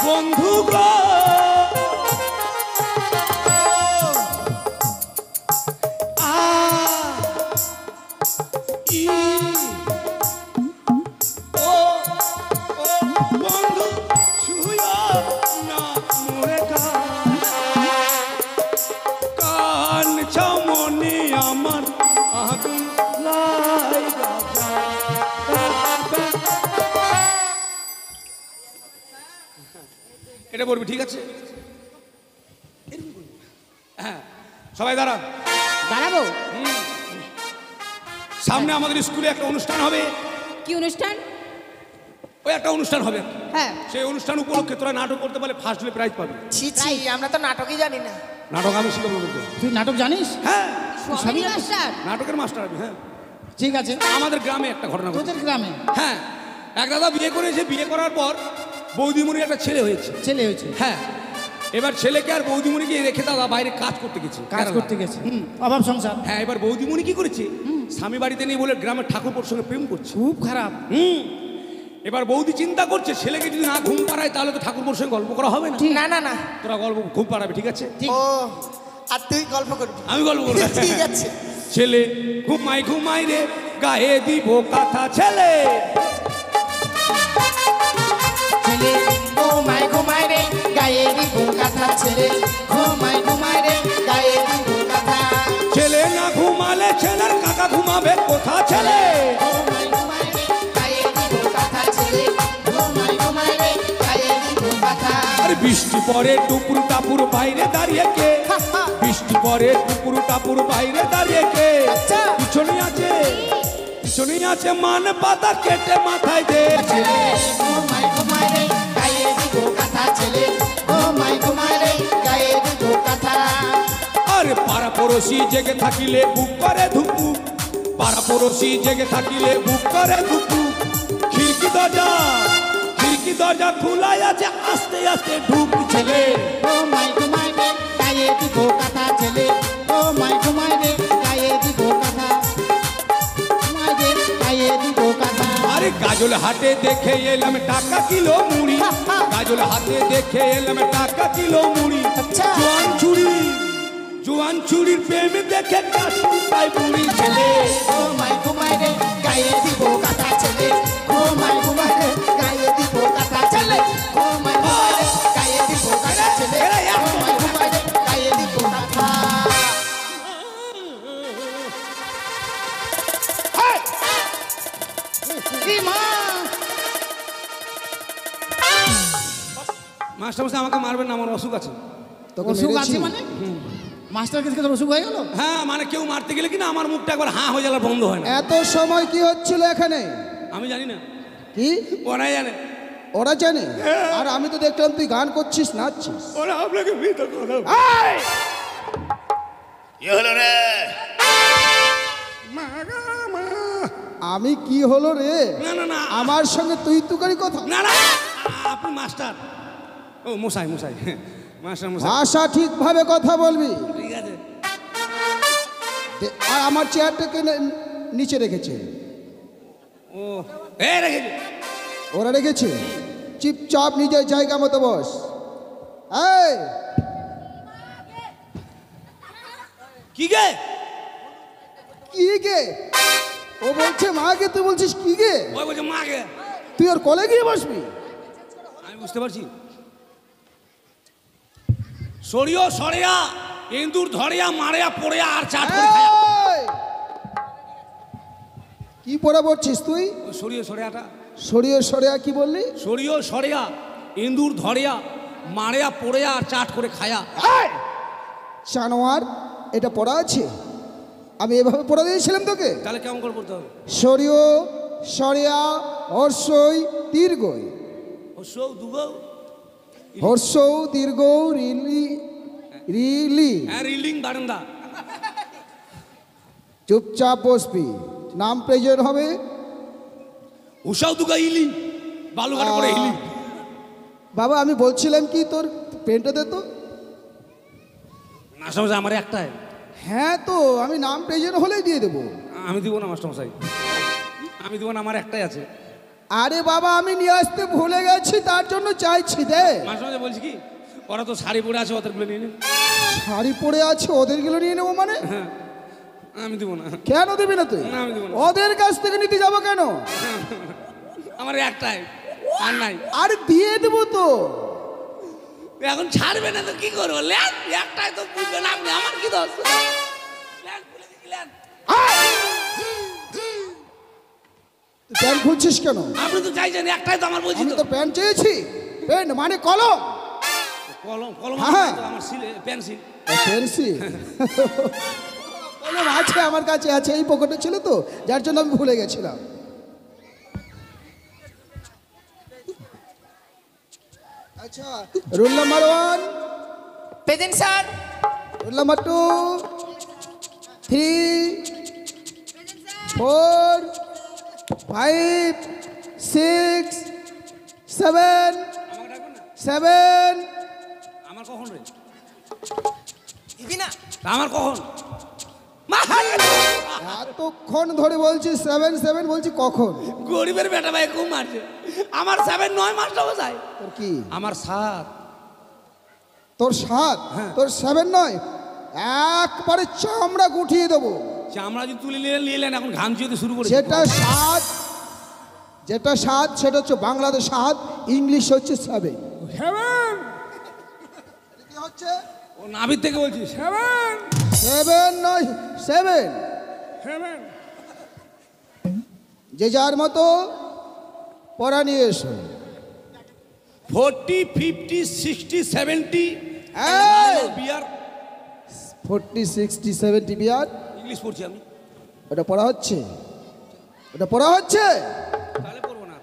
বন্ধু গো, বন্ধু ছুঁয়ো না মোরে কান ছামনি আমার আগুন লাইগা যায়। এটা বলবি, ঠিক আছে? হ্যাঁ সবাই দাঁড়ান। দাঁড়াবো। সামনে আমাদের স্কুলে একটা অনুষ্ঠান হবে। কি অনুষ্ঠান? ওই একটা অনুষ্ঠান হবে, হ্যাঁ। সেই অনুষ্ঠান উপলক্ষে তোরা নাটক করতে পারলে ফার্স্ট হলে প্রাইজ পাবি। ছি ছি, আমরা তো নাটকই জানি না। নাটক আমি শিখাবো তোকে। তুই নাটক জানিস? হ্যাঁ সবই মাস্টার। নাটকের মাস্টার আমি। হ্যাঁ ঠিক আছে। আমাদের গ্রামে একটা ঘটনা ঘটেছে। তোদের গ্রামে? হ্যাঁ এক দাদা বিয়ে করেছে, বিয়ে করার পর বৌদিমণির একটা ছেলে হয়েছে। ছেলে হয়েছে? হ্যাঁ এবার ছেলেকে আর বৌদিমণিকে রেখে দাদা বাইরে কাজ করতে গেছে, কাজ কেরালা। করতে গেছে, অভাব সংসার। হ্যাঁ এবার বৌদিমণি কি করেছে, স্বামী বাড়িতে নেই বলে গ্রামের ঠাকুরপোর সঙ্গে প্রেম করছে। খুব খারাপ। এবার বৌদি চিন্তা করছে ছেলেকে যদি না ঘুম পাড়ায় তাহলে তো ঠাকুরপোর সঙ্গে গল্প করা হবে না। না না না, তোরা গল্প ঘুম পাড়াবে, ঠিক আছে? ও আর তুই গল্প করবি? আমি গল্প করবো। ঠিক আছে। ছেলে ঘুমাই ঘুমাই রে গায়ে দিব কথা ছেলে, ছেলে ঘুমায় ঘুমায় রে গায়ে দিব কথা, ছেলে ঘুমায় ঘুমায় রে গায়ে দিব কথা। ছেলে না ঘুমালে ছেলের কাকা ঘুমাবে কোথা ছেলে, ঘুমায় ঘুমায় রে গায়ে দিব কথা, ছেলে ঘুমায় ঘুমায় রে গায়ে দিব কথা। আর বৃষ্টি পরে টুপুর টাপুর বাইরে দাঁড়িয়ে কে, বৃষ্টি পরে টুপুর টাপুর বাইরে দাঁড়িয়ে কে, আচ্ছা। পিছনে আছে পিছনে আছে মান পাতা কেটে মাথায় দে। ছেলে ঘুমায় ঘুমায় রে গায়ে দিব কথা, ছেলে ঘুমায় ঘুমায় রে গায়ে দিব কথা। আর পাড়া পড়োশি জেগে থাকিলে বুক করে ধুকু, পাড়া পড়োশি জেগে থাকিলে বুক করে ধুকু। খিড়কি দরজা খোলাই আছে, আস্তে আস্তে ঢুক ছেলে। ঘুমাই ঘুমাই রে গায়ে দিব কথা, ছেলে ঘুমাই ঘুমাই রে গায়ে দিব কথা, ঘুমাই রে গায়ে দিব কথা। আরে গাজল হাটে দেখে এলাম টাকা কিলো মুড়ি, গাজল হাটে দেখে এলাম টাকা কিলো মুড়ি। আচ্ছা। জোয়ান চুরির প্রেম দেখে কাশি বুড়ি ছেলে। ঘুমায় ঘুমায় রে গায়ে দিব কথা, ছেলে ঘুমায় ঘুমায় রে গায়ে দিব কথা, ছেলে ঘুমায় ঘুমায় রে গায়ে দিব কথা, ছেলে ঘুমায় ঘুমায় রে গায়ে দিব কথা। কি মা? মাস্টার মশাই আমাকে মারবেন না, আমার অসুখ আছে। অসুখ আছে মানে? মাস্টার কাছে তোর অসুখ হয়ে গেল? হ্যাঁ মানে কেউ মারতে গেলে কিনা আমার মুখটা একবার হাঁ হয়ে যাওয়ার বন্ধ হয় না। এত সময় কি হচ্ছিল এখানে? আমি জানি না, কি ওরাই জানে। ওরা জানে? আর আমি তো দেখলাম তুই গান করছিস, নাচছিস। ওরা আপনাকে মিথ্যা কথা এই! কি হলো রে? আমি কি হলো রে? না না না আমার সঙ্গে তুই তুকারি কথা? না না আপনি মাস্টার, ও মশাই মশাই মাস্টার মশাই। ভাষা ঠিকভাবে কথা বলবি। ঠিক আছে। আর আমার চেয়ারটাকে নিচে রেখেছে। ও এ রেখেছে। ওরা রেখেছে? চুপচাপ নিজের জায়গা মতো বস। এই কি গে? কি গে? ও বলছে মাকে, তুই বলছিস কি গে? ওই বলছে মাকে। তুই ওর কলে গিয়ে বসবি? আমি বুঝতে পারছি। সরিও সরিয়া ইন্দুর ধরিয়া মারিয়া পড়িয়া আর চাট করে খায়া। এই! কি পড়ে পড়ছিস তুই? ওই সরিও সরিয়াটা, সরিয়ে সরিয়া কি বললি? সরিও সরিয়া ইন্দুর ধরিয়া মারিয়া পড়িয়া আর চাট করে খায়া। এই! জানোয়ার, এটা পড়া আছে? আমি এভাবে পড়া দিয়েছিলাম তোকে? তাহলে কেমন করে পড়তে হবে? সরিয় সরিয়া হর্ষই দীর্ঘই, ও সৌ দুগো হর্ষৌ দীর্ঘ রিলি রিলি। হ্যাঁ রিলিং বারান্দা। চুপচাপ বসবি। নাম প্রেজেন্ট হবে। উষাও দুগা ইলি বালুঘাট করে ইলি। বাবা আমি বলছিলাম কি, তোর পেনটা দে তো। না সমস্যা আমার একটাই। হ্যাঁ তো আমি নাম প্রেজেন্ট হলেই দিয়ে দেবো। আমি দিব না মাস্টার মশাই, আমি দিব না, আমার একটাই আছে। আরে বাবা আমি নিয়ে আসতে ভুলে গেছি, তার জন্য চাইছি, দে। মাস্টার মশাই বলছি কি, ওরা তো শাড়ি পরে আছে, ওদেরগুলো নিয়ে নিন। শাড়ি পরে আছে, ওদেরগুলো নিয়ে নেবো মানে? হ্যাঁ আমি দিব না। কেন দিবি না তুই? না, আমি দেবো না। ওদের কাছ থেকে নিতে যাবো কেন? আমার একটাই, আর নাই। আরে দিয়ে দেবো তো। এখন ছাড়বে না তো কি করবো? ল্যান একটাই তো বুঝবে না আপনি, আমার কি দোষ? ল্যান খুলে দিচ্ছি, ল্যান। তুই প্যান্ট খুলছিস কেন? আপনি তো চাইছেন একটাই তো, আমার বলছি আমি তো। তো প্যান্ট চেয়েছি। প্যান্ট মানে কলম। কলম কলম হ্যাঁ। আমার সিলে পেন্সিল। পেন্সিল কলম আছে আমার কাছে, আছে এই পকেটে ছিল তো, যার জন্য আমি ভুলে গেছিলাম। আচ্ছা, rule number 1, present sir. Rule number 2, 3, 4, 5, 6, 7, 7। আমার কখন রে? দিবি না? আমার কখন? এতক্ষণ ধরে বলছি 7 7 বলছি, কখন? গরিবের বেটা ভাই খুব মারছে। আমার 7 নয় মাস্টার মশাই। তোর কি? আমার 7। তোর 7? তোর 7 নয়, একবারে চামড়া গুটিয়ে দেবো। চামড়া যদি তুলে নিলেন, এখন ঘামচি হতে শুরু করে। যেটা 7, যেটা 7 সেটা হচ্ছে বাংলাতে 7, ইংলিশ হচ্ছে 7। কি হচ্ছে? ও নাভির থেকে বলছি 7 7 নয়, 7। যে যার মতো পড়া নিয়ে এসো। 40, 50, 60, 70 বিয়ার 40, 60, 70 বিয়ার। ইংলিশ পড়ছি আমি। ওটা পড়া হচ্ছে, ওটা পড়া হচ্ছে। তাহলে পড়বো না।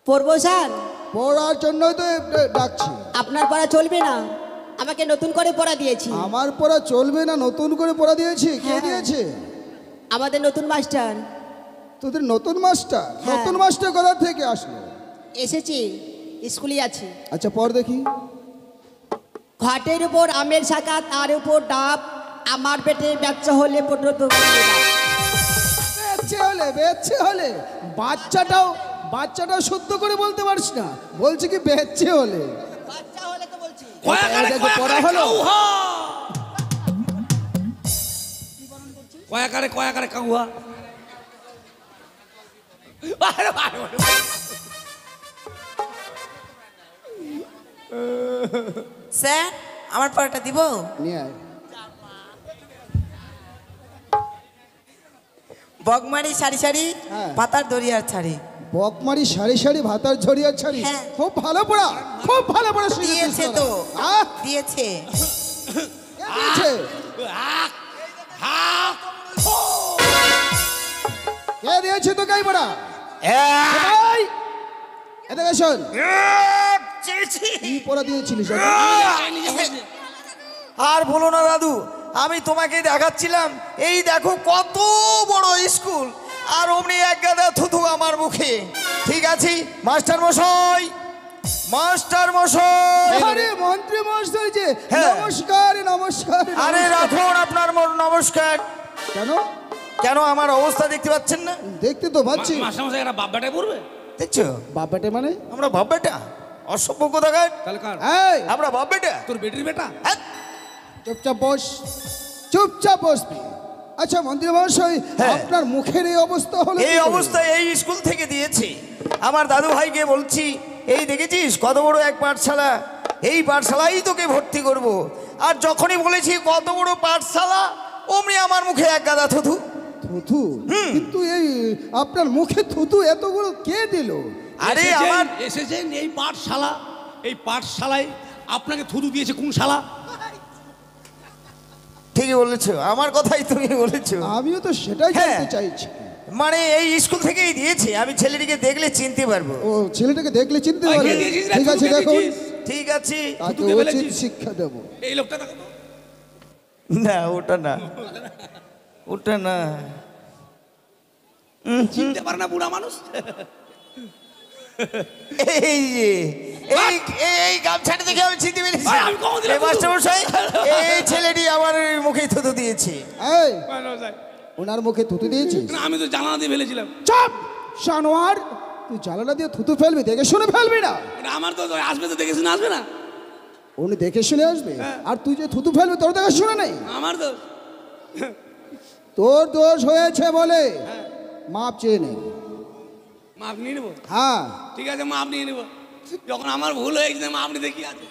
পড়বো স্যার? পড়ার জন্যই তো ডাকছি। আপনার পড়া চলবে না, আমাকে নতুন করে পড়া দিয়েছি। আমার পড়া চলবে না, নতুন করে পড়া দিয়েছি? কে হ্যাঁ। দিয়েছে? আমাদের নতুন মাস্টার। তোদের নতুন মাস্টার? হ্যাঁ। নতুন মাস্টার কোথা থেকে আসলো? এসেছি, স্কুলে আছি। আচ্ছা পড় দেখি। ঘাটের উপর আমের শাখা, তার উপর ডাব, আমার পেটে বাচ্চা হলে পটল। বেচ্ছে হলে, বেচ্ছে হলে, বাচ্চাটাও শুদ্ধ করে বলতে পারছ না, বলছি কি বেচ্ছে হলে। বাচ্চা হলে তো বলছি। পড়া হলো। কয়াকারে কাউহা। স্যার আমার পড়াটা দিব? নিয়ে আয়। বগমারি সারি সারি হ্যাঁ। পাতার দরিয়ার ছাড়ি। বকমারি সারি সারি ভাতার ঝরিয়ার ছাড়ি। হ্যাঁ। খুব ভালো পড়া, খুব ভালো পড়া দিয়েছে তো, আহ, দিয়েছে। কে দিয়েছে? কে দিয়েছে তো কাই পড়া? এই, এদিকে শোন। কি পড়া দিয়েছিলিস? আর বলো না দাদু, আমি তোমাকে দেখাচ্ছিলাম, এই দেখো কত বড় স্কুল, আর অমনি এক গাদা থুথু আমার মুখে। ঠিক আছে মাস্টার মশাই, মাস্টার মশাই। আরে মন্ত্রী মশাই যে, হ্যাঁ। নমস্কার নমস্কার। আরে রাখুন আপনার নমস্কার। কেন? কেন আমার অবস্থা দেখতে পাচ্ছেন না? দেখতে তো পাচ্ছি। মাস্টার মশাই একটা বাপ বেটাই পড়বে? দেখছো বাবাটে মানে? আমরা বাপ বেটা, অসভ্য কোথাকার। তাহলে কার? এই, আমরা বাপ বেটা। তোর বেটির বেটা? হ্যাঁ? চুপচাপ বস, চুপচাপ বসবি। আচ্ছা মন্ত্রী মহাশয়, হ্যাঁ। আপনার মুখের এই অবস্থা হলো এই কি করে? অবস্থায় এই স্কুল থেকে দিয়েছে। আমার দাদু ভাইকে বলছি, এই দেখেছিস কত বড় এক পাঠশালা, এই পাঠশালাই তোকে ভর্তি করব। আর যখনই বলেছি কত বড় পাঠশালা, অমনি আমার মুখে এক গাদা থুথু। থুথু? কিন্তু এই আপনার মুখে থুথু এতগুলো কে দিল? আরে আমার এসেছেন এই পাঠশালা, এই পাঠশালায় আপনাকে থুতু দিয়েছে কোন শালা? ঠিকই বলেছো, আমার কথাই তুমি বলেছো। আমিও তো সেটাই হ্যাঁ। জানতে চাইছি। মানে এই স্কুল থেকেই দিয়েছে, আমি ছেলেটিকে দেখলে চিনতে পারবো। ও ছেলেটাকে দেখলে চিনতে আগে পারবে? দিয়েছিস রে, ঠিক আছে থুতু দেখুন, দিয়েছিস। ঠিক আছে। তাকে থুতুকে উচিত ফেলেছিস। শিক্ষা দেবো। এই লোকটা দেখো তো। না ওটা না, ওটা না। চিনতে পারে না বুড়া মানুষ। এই যে এই এই গামছাটা দেখে আমি চিনতে পেরেছি। আরে, আমি কখন দিলাম এই মাস্টারমশাই, এই ছেলেটি আমার মুখে থুতু দিয়েছে। এই, ওনার মুখে থুতু দিয়েছিস? না, আমি তো জানালা দিয়ে ফেলেছিলাম। চুপ জানোয়ার, তুই জানালা দিয়ে থুতু ফেলবি, দেখে শুনে ফেলবি না। আমার তো আসবে, তো দেখে শুনে আসবে না। উনি দেখে শুনে আসবে, আর তুই যে থুতু ফেলবি তোর দেখে শুনে নেই। আমার তো তোর দোষ হয়েছে বলে মাপ চেয়ে নেই। মাপ নিয়ে নেবো? হ্যাঁ, ঠিক আছে, মাপ নিয়ে নেবো। যখন আমার ভুল হয়ে গেছে, মাপ নিতে কি আছে?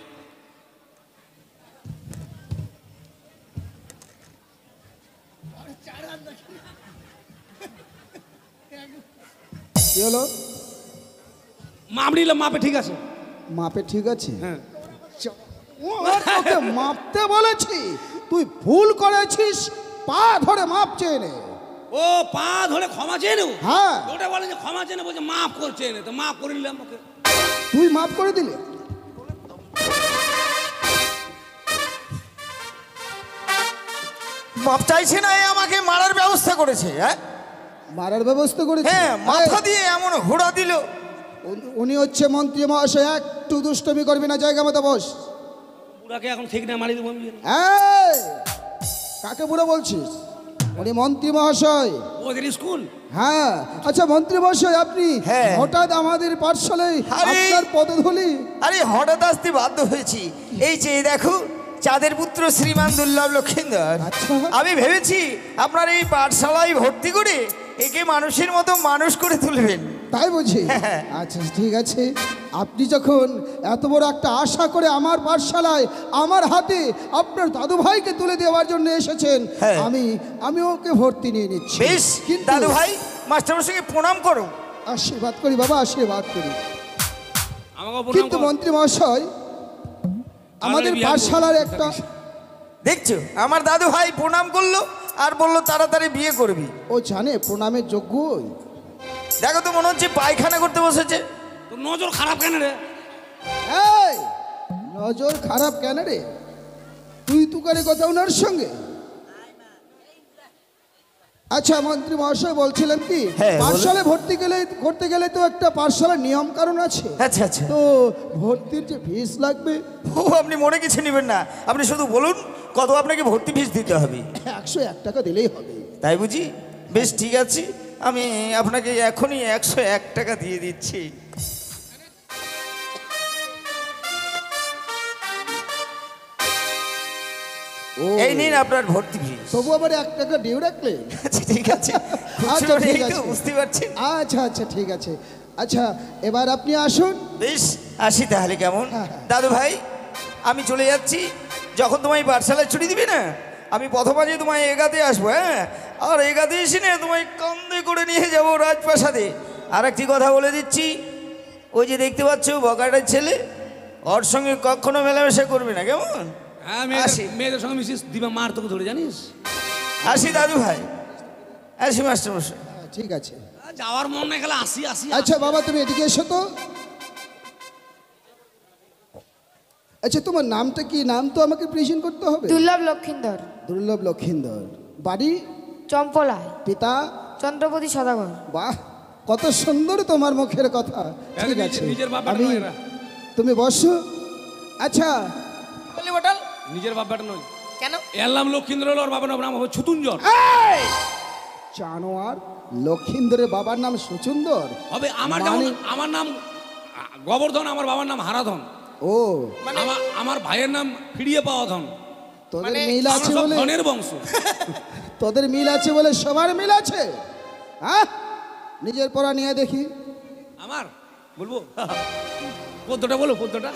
কি হলো? মাপ নিলাম, মাপে ঠিক আছে। মাপে ঠিক আছে। হ্যাঁ। তোকে মাপতে বলেছি, তুই ভুল করেছিস, পা ধরে মাপ চেয়ে নে। ও পা ধরে ক্ষমা চেয়ে নেব? হ্যাঁ। ওটা বলে যে ক্ষমা চেয়ে নেবো, বলছে মাফ করছে না, তো মাফ করে নিলাম ওকে। তুই মাপ করে দিলে? মাপ চাইছে না, এ আমাকে মারার ব্যবস্থা করেছে। হ্যাঁ, মারার ব্যবস্থা করেছে? হ্যাঁ, মাথা দিয়ে এমন হুড়া দিল। উনি হচ্ছে মন্ত্রী মহাশয়, একটু দুষ্টমি করবি না, জায়গা মতো বস। বুড়াকে এখন ঠিক না মারি দেবো আমি। এই, কাকে বুড়ো বলছিস? উনি মন্ত্রী মহাশয়। ওদের স্কুল? হ্যাঁ। আচ্ছা মন্ত্রী মহাশয়, আপনি হ্যাঁ। হঠাৎ আমাদের পাঠশালায় আরে! আপনার পদধূলি? আরে হঠাৎ আসতে বাধ্য হয়েছি। এই যে দেখো, চাঁদের পুত্র শ্রীমান দুর্লভ লক্ষিন্দর। আচ্ছা। আমি ভেবেছি আপনার এই পাঠশালায় ভর্তি করে একে মানুষের মতো মানুষ করে তুলবেন। তাই বুঝি? হ্যাঁ। আচ্ছা ঠিক আছে, আপনি যখন এত বড় একটা আশা করে আমার পাঠশালায় আমার হাতে আপনার দাদু ভাইকে তুলে দেওয়ার জন্য এসেছেন, হ্যাঁ। আমি ওকে ভর্তি নিয়ে নিচ্ছি। বেশ, কিন্তু দাদু ভাই মাস্টারমশাইকে প্রণাম করো। আশীর্বাদ করি বাবা, আশীর্বাদ করি। আমাকে প্রণাম কিন্তু কর। মন্ত্রী মহাশয়, আমাদের বিহার পাঠশালার একটা, দেখছো আমার দাদু ভাই প্রণাম করলো আর বললো তাড়াতাড়ি বিয়ে করবি। ও জানে প্রণামের যোগ্য। দেখো তো মনে হচ্ছে পায়খানা করতে বসেছে। তোর নজর খারাপ কেন রে? এই, নজর খারাপ কেন রে? তুই তুকারে কথা ওনার সঙ্গে? আচ্ছা মন্ত্রী মহাশয়, বলছিলেন কি, হ্যাঁ, বলুন। পাঠশালায় করতে গেলে তো একটা পাঠশালার নিয়ম কারণ আছে। আচ্ছা আচ্ছা। তো ভর্তির যে ফিস লাগবে, ও আপনি মনে কিছু নেবেন না, আপনি শুধু বলুন কত আপনাকে ভর্তি ফিস দিতে হবে। 101 টাকা দিলেই হবে। তাই বুঝি? বেশ ঠিক আছে, আমি আপনাকে এখনই 101 টাকা দিয়ে দিচ্ছি। ও, এই নিন আপনার ভর্তি ফিস। তবু আবার 1 টাকা ডিউ রাখলে? আচ্ছা ঠিক আছে, আচ্ছা ঠিক এই তো আছে, বুঝতে পারছেন। আচ্ছা আচ্ছা ঠিক আছে। আচ্ছা এবার আপনি আসুন। বেশ, আসি তাহলে কেমন? হ্যাঁ, হ্যাঁ। দাদু ভাই আমি চলে যাচ্ছি। যখন তোমায় পাঠশালায় ছুটি দিবি না, আমি প্রথমে তোমায় এগাতে আসবো। হ্যাঁ, আর এগাতে এসে না তোমায় কান্দে করে নিয়ে যাবো রাজপ্রাসাদে। আর একটি কথা বলে দিচ্ছি, ওই যে দেখতে পাচ্ছ বকাটার ছেলে, ওর সঙ্গে কখনো মেলামেশা করবি না, কেমন? হ্যাঁ, আসি। মেয়েদের সঙ্গে মিশিস, দিবা মার তোকে ধরে, জানিস? আসি দাদু ভাই, আসি মাস্টারমশাই। হ্যাঁ, ঠিক আছে। যাওয়ার মন না গেলে আসি আসি। আচ্ছা বাবা, তুমি এদিকে এসো তো। আচ্ছা তোমার নামটা কি? নাম তো আমাকে প্রেজেন্ট করতে হবে। দুর্লভ লক্ষিন্দর, দুর্লভ লক্ষিন্দর। বাড়ি? চম্পলায়। পিতা? চন্দ্রপতি সদাগর। বাহ, কত সুন্দর তোমার মুখের কথা। ঠিক আছে, নিজের বাপ আমি, নয় এরা। তুমি বসো। আচ্ছা বলি বটাল নিজের বাপ বেটা নয়। কেন? এলাম লক্ষিন্দ্র হলো, ওর বাবার নাম হবে ছুতুঞ্জর। জানোয়ার, লক্ষিন্দরের বাবার নাম সুচুন্দর হবে। আমার যেমন আমার নাম গোবর্ধন, আমার বাবার নাম হারাধন। ও, আমার ভাইয়ের নাম ফিরিয়ে পাওয়া ধন। তোদের মিল আমরা আছে সব বলে, ধনের বংশ। তোদের মিল আছে বলে সবার মিল আছে। হ্যাঁ, নিজের পড়া নিয়ে দেখি। আমার বলবো পদ্মটা, বলো পদ্মটা।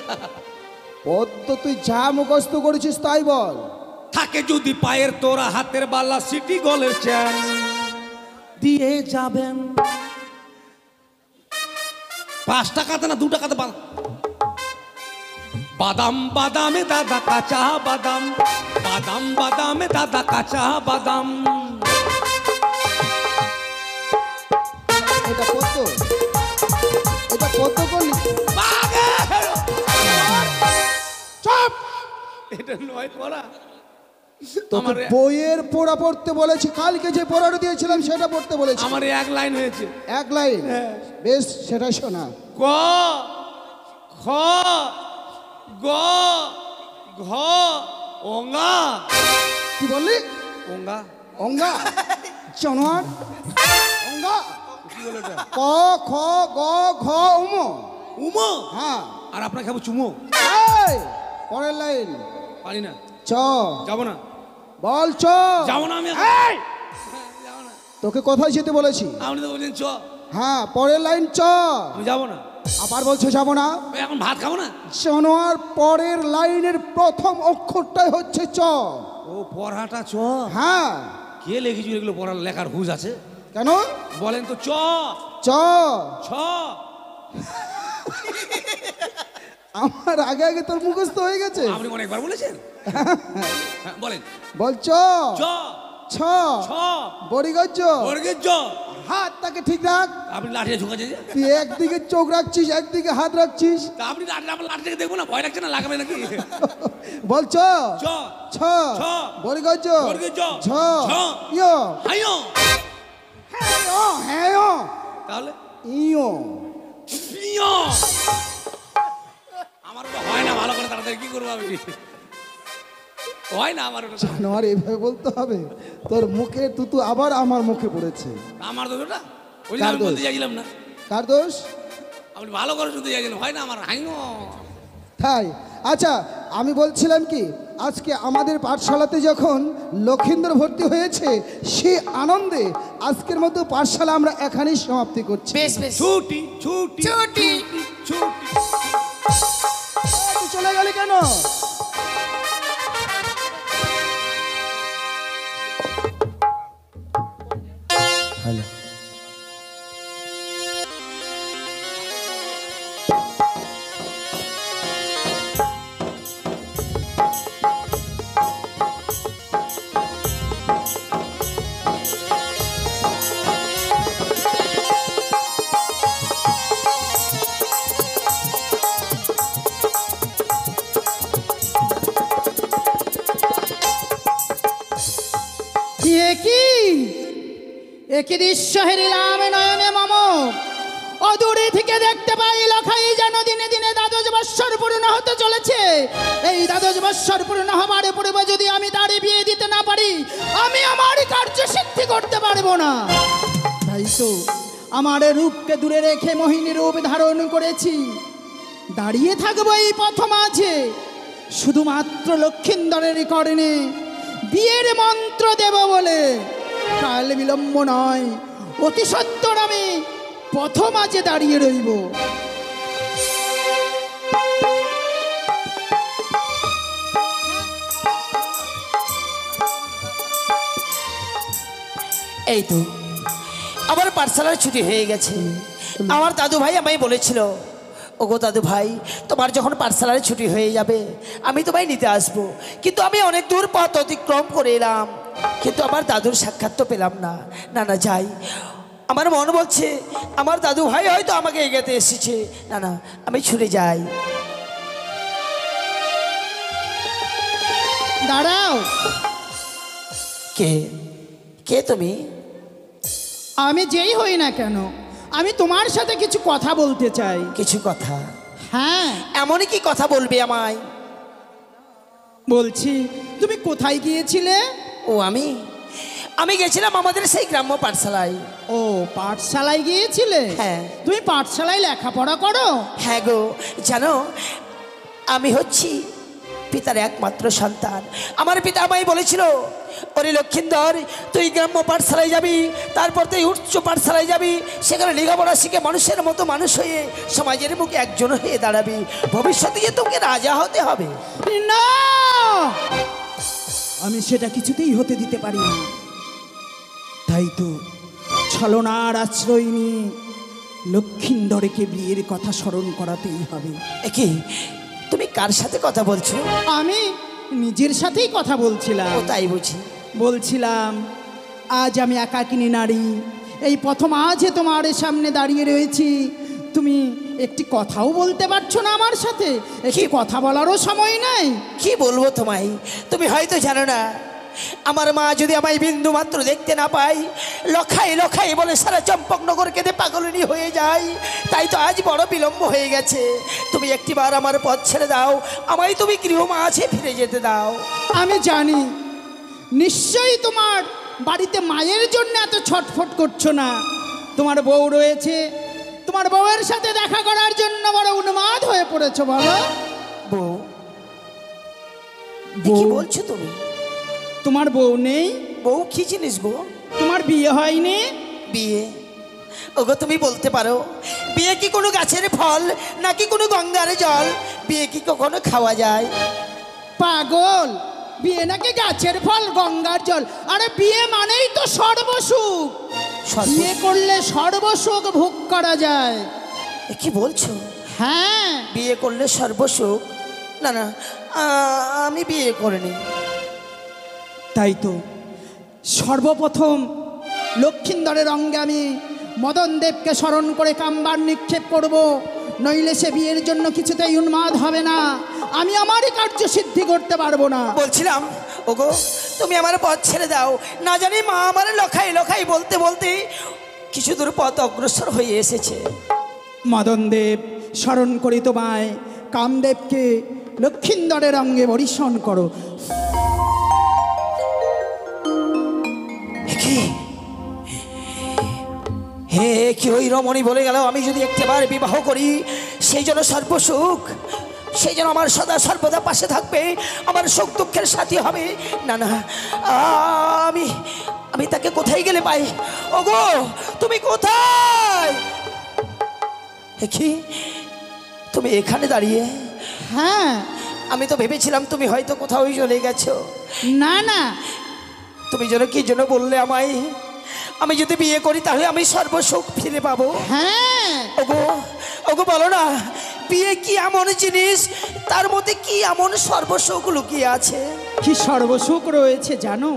পদ্ম তুই যা মুখস্থ করেছিস তাই বল। থাকে যদি পায়ের তোরা, হাতের বালা, সিটি গলের চ্যান দিয়ে যাবেন। 5 টাকাতে না 2 টাকাতে বাদাম বাদামে দাদা কাঁচা বাদাম, বাদাম বাদামে দাদা কাঁচা বাদাম। এটা পদ্ম, এটা পদ্ম করলি? চুপ! এটা নয় পড়া। তোকে বইয়ের পড়া পড়তে বলেছি, কালকে যে পড়াটা দিয়েছিলাম সেটা পড়তে বলেছি। আমার 1 লাইন হয়েছে। 1 লাইন? বেশ, সেটা শোনা। ক খ গ ঘ অঙ্গা। কি বললি? অঙ্গা। অঙ্গা? জানোয়ার, অঙ্গা। ক খ গ ঘ উমো। উমো? হ্যাঁ। আর আপনাকে খাবো চুমো। এই, পরের লাইন। পারি না। চ। যাবো না। বল চ। যাবো না আমি। তোকে কোথায় যেতে বলেছি? আপনি তো বলছেন চ। হ্যাঁ, পরের লাইন চ। আমি যাবো না। আবার বলছো যাবো না? এখন ভাত খাবো না। জানোয়ার, পরের লাইনের প্রথম অক্ষরটাই হচ্ছে চ। ও পড়াটা চ? হ্যাঁ। কে লিখেছিল এগুলো? পড়ার লেখার হুঁশ আছে? কেন? বলেন তো। চ চ। ছ। আমার আগে আগে তোর মুখস্থ হয়ে গেছে। আপনি অনেকবার বলেছেন। হ্যাঁ, বলেন। বল চ জ ছ ছ বর্গজ বর্গের জ। হাত তাকে ঠিক রাখ। আপনি লাঠিটা ঝুঁকাচ্ছেন যে? তুই একদিকে চোখ রাখছিস একদিকে হাত রাখছিস। তা আপনি লাঠিটাকে দেখবো না, ভয় লাগছে না, লাগাবে নাকি? বল চ চ ছ ছ বর্গজ বর্গের জ। ঝ ঝ ইয় হাইও। হ্যাঁ তাহলে ইয় ইয়। আমার ওটা হয় না ভালো করে, তাড়াতাড়ি কি করবো আমি? হয় না আমার ওটা। জানোয়ার এইভাবে বলতে হবে? তোর মুখে তুতু আবার আমার মুখে পড়েছে। আমার দোষ ওটা? ওই যে কার আমি দোষ? বলতে চাইছিলাম না। কার দোষ? আপনি ভালো করে শুনতে চাইছিলেন, হয় না আমার হাইও। তাই? আচ্ছা, আমি বলছিলাম কি, আজকে আমাদের পাঠশালাতে যখন লক্ষিন্দর ভর্তি হয়েছে সে আনন্দে আজকের মতো পাঠশালা আমরা এখানেই সমাপ্তি করছি। বেশ বেশ ছুটি ছুটি ছুটি। ছুটি। তুই চলে গেলি কেন? হ্যালো, একই দৃশ্য হেরিলাম নয়নে মম, অদূরে থেকে দেখতে পাই লখাই যেন দিনে দিনে দ্বাদশ বৎসর পূর্ণ হতে চলেছে। এই দ্বাদশ বৎসর পূর্ণ হবার পূর্বে যদি আমি তার বিয়ে দিতে না পারি, আমি আমার কার্য সিদ্ধি করতে পারবো না। তাই তো আমার রূপকে দূরে রেখে মোহিনী রূপ ধারণ করেছি। দাঁড়িয়ে থাকবো এই পথ মাঝে, শুধুমাত্র লক্ষিন্দরের কর্ণে বিয়ের মন্ত্র দেব বলে। কাল বিলম্ব নয়, অতি সত্বর আমি পথ মাঝে দাঁড়িয়ে রইব। এই তো আমার পাঠশালার ছুটি হয়ে গেছে। আমার দাদু ভাই আমায় বলেছিল, ওগো দাদু ভাই, তোমার যখন পাঠশালার ছুটি হয়ে যাবে আমি তোমায় নিতে আসবো। কিন্তু আমি অনেক দূর পথ অতিক্রম করে এলাম, কিন্তু আমার দাদুর সাক্ষাৎ তো পেলাম না। না না যাই, আমার মন বলছে আমার দাদু ভাই হয়তো আমাকে এগোতে এসেছে। না না, আমি ছুটে যাই। দাঁড়াও। কে কে তুমি? আমি যেই হই না কেন, আমি তোমার সাথে কিছু কথা বলতে চাই। কিছু কথা? হ্যাঁ। এমনই কি কথা বলবে আমায়? বলছি, তুমি কোথায় গিয়েছিলে? ও আমি গেছিলাম আমাদের সেই গ্রাম্য পাঠশালায়। ও, পাঠশালায় গিয়েছিলে? হ্যাঁ। তুমি পাঠশালায় লেখাপড়া করো? হ্যাঁ গো, জানো আমি হচ্ছি পিতার একমাত্র সন্তান। আমার পিতা আমায় বলেছিল, ওরে লক্ষিন্দর, তুই গ্রাম্য পাঠশালায় যাবি, তারপর তুই উচ্চ পাঠশালায় যাবি, সেখানে লেখাপড়া শিখে মানুষের মতো মানুষ হয়ে সমাজের মুখে একজন হয়ে দাঁড়াবি, ভবিষ্যতে গিয়ে তোকে রাজা হতে হবে। না, আমি সেটা কিছুতেই হতে দিতে পারি না। তাই তো ছলনার আশ্রয় নিয়ে লক্ষিন্দরকে বিয়ের কথা স্মরণ করাতেই হবে। কি তুমি কার সাথে কথা বলছো? আমি নিজের সাথেই কথা বলছিলাম। ও তাই বুঝি? বলছিলাম, আজ আমি একাকিনী নারী, এই প্রথম আজে তোমার সামনে দাঁড়িয়ে রয়েছি, তুমি একটি কথাও বলতে পারছো না আমার সাথে? একটি কথা বলারও সময় নাই। কি বলবো তোমায়? তুমি হয়তো জানো না, আমার মা যদি আমায় বিন্দু মাত্র দেখতে না পাই, লখাই লখাই বলে সারা চম্পকনগর কেঁদে পাগলিনী হয়ে যায়। তাই তো আজ বড় বিলম্ব হয়ে গেছে। তুমি একটিবার আমার পথ ছেড়ে দাও, আমায় তুমি গৃহ মাঝে ফিরে যেতে দাও। আমি জানি নিশ্চয়ই তোমার বাড়িতে মায়ের জন্য এত ছটফট করছো না। তোমার বউ রয়েছে, তোমার বউয়ের সাথে দেখা করার জন্য বড় উন্মাদ হয়ে পড়েছো। বলো বউ? কি বলছো তুমি? তোমার বউ নেই? বউ কি জিনিস গো? তোমার বিয়ে হয়নি? বিয়ে? ওগো তুমি বলতে পারো, বিয়ে কি কোনো গাছের ফল নাকি কোনো গঙ্গার জল? বিয়ে কি কখনো খাওয়া যায়? পাগল, বিয়ে নাকি গাছের ফল গঙ্গার জল? আরে বিয়ে মানেই তো সর্বসুখ। বিয়ে করলে সর্বসুখ ভোগ করা যায়। কি বলছো? হ্যাঁ বিয়ে করলে সর্বসুখ। না না, আমি বিয়ে করিনি। তাই তো সর্বপ্রথম লক্ষিন্দরের অঙ্গে আমি মদন দেবকে স্মরণ করে কাম্বার নিক্ষেপ করব, নইলে সে বিয়ের জন্য কিছুতেই উন্মাদ হবে না। আমি আমারই কার্য সিদ্ধি করতে পারবো না। বলছিলাম ওগো, তুমি আমার পথ ছেড়ে দাও। না জানি মা আমার লখাই লখাই বলতে বলতে কিছু দূর পথ অগ্রসর হয়ে এসেছে। মদন দেব স্মরণ করি তোমায়, কামদেবকে লক্ষিন্দরের অঙ্গে বরিশন করো। হে কি ওই রমণী বলে গেল, আমি যদি একটিবার বিবাহ করি সেই জন্য সর্বসুখ, সেই জন্য আমার সদা সর্বদা পাশে থাকবে, আমার সুখ দুঃখের সাথী হবে। না না, আমি আমি তাকে কোথায় গেলে পাই? ওগো তুমি কোথায়? কি তুমি এখানে দাঁড়িয়ে? হ্যাঁ, আমি তো ভেবেছিলাম তুমি হয়তো কোথাও চলে গেছো। না না, তুমি যেন কি জন্য বললে আমায়, আমি যদি বিয়ে করি তাহলে আমি সর্বসুখ ফিরে পাবো। হ্যাঁ ওগো ওগো বলো না, বিয়ে কি এমন জিনিস, তার মধ্যে কি এমন সর্বসুখ লুকিয়ে আছে? কি সর্বসুখ রয়েছে জানো?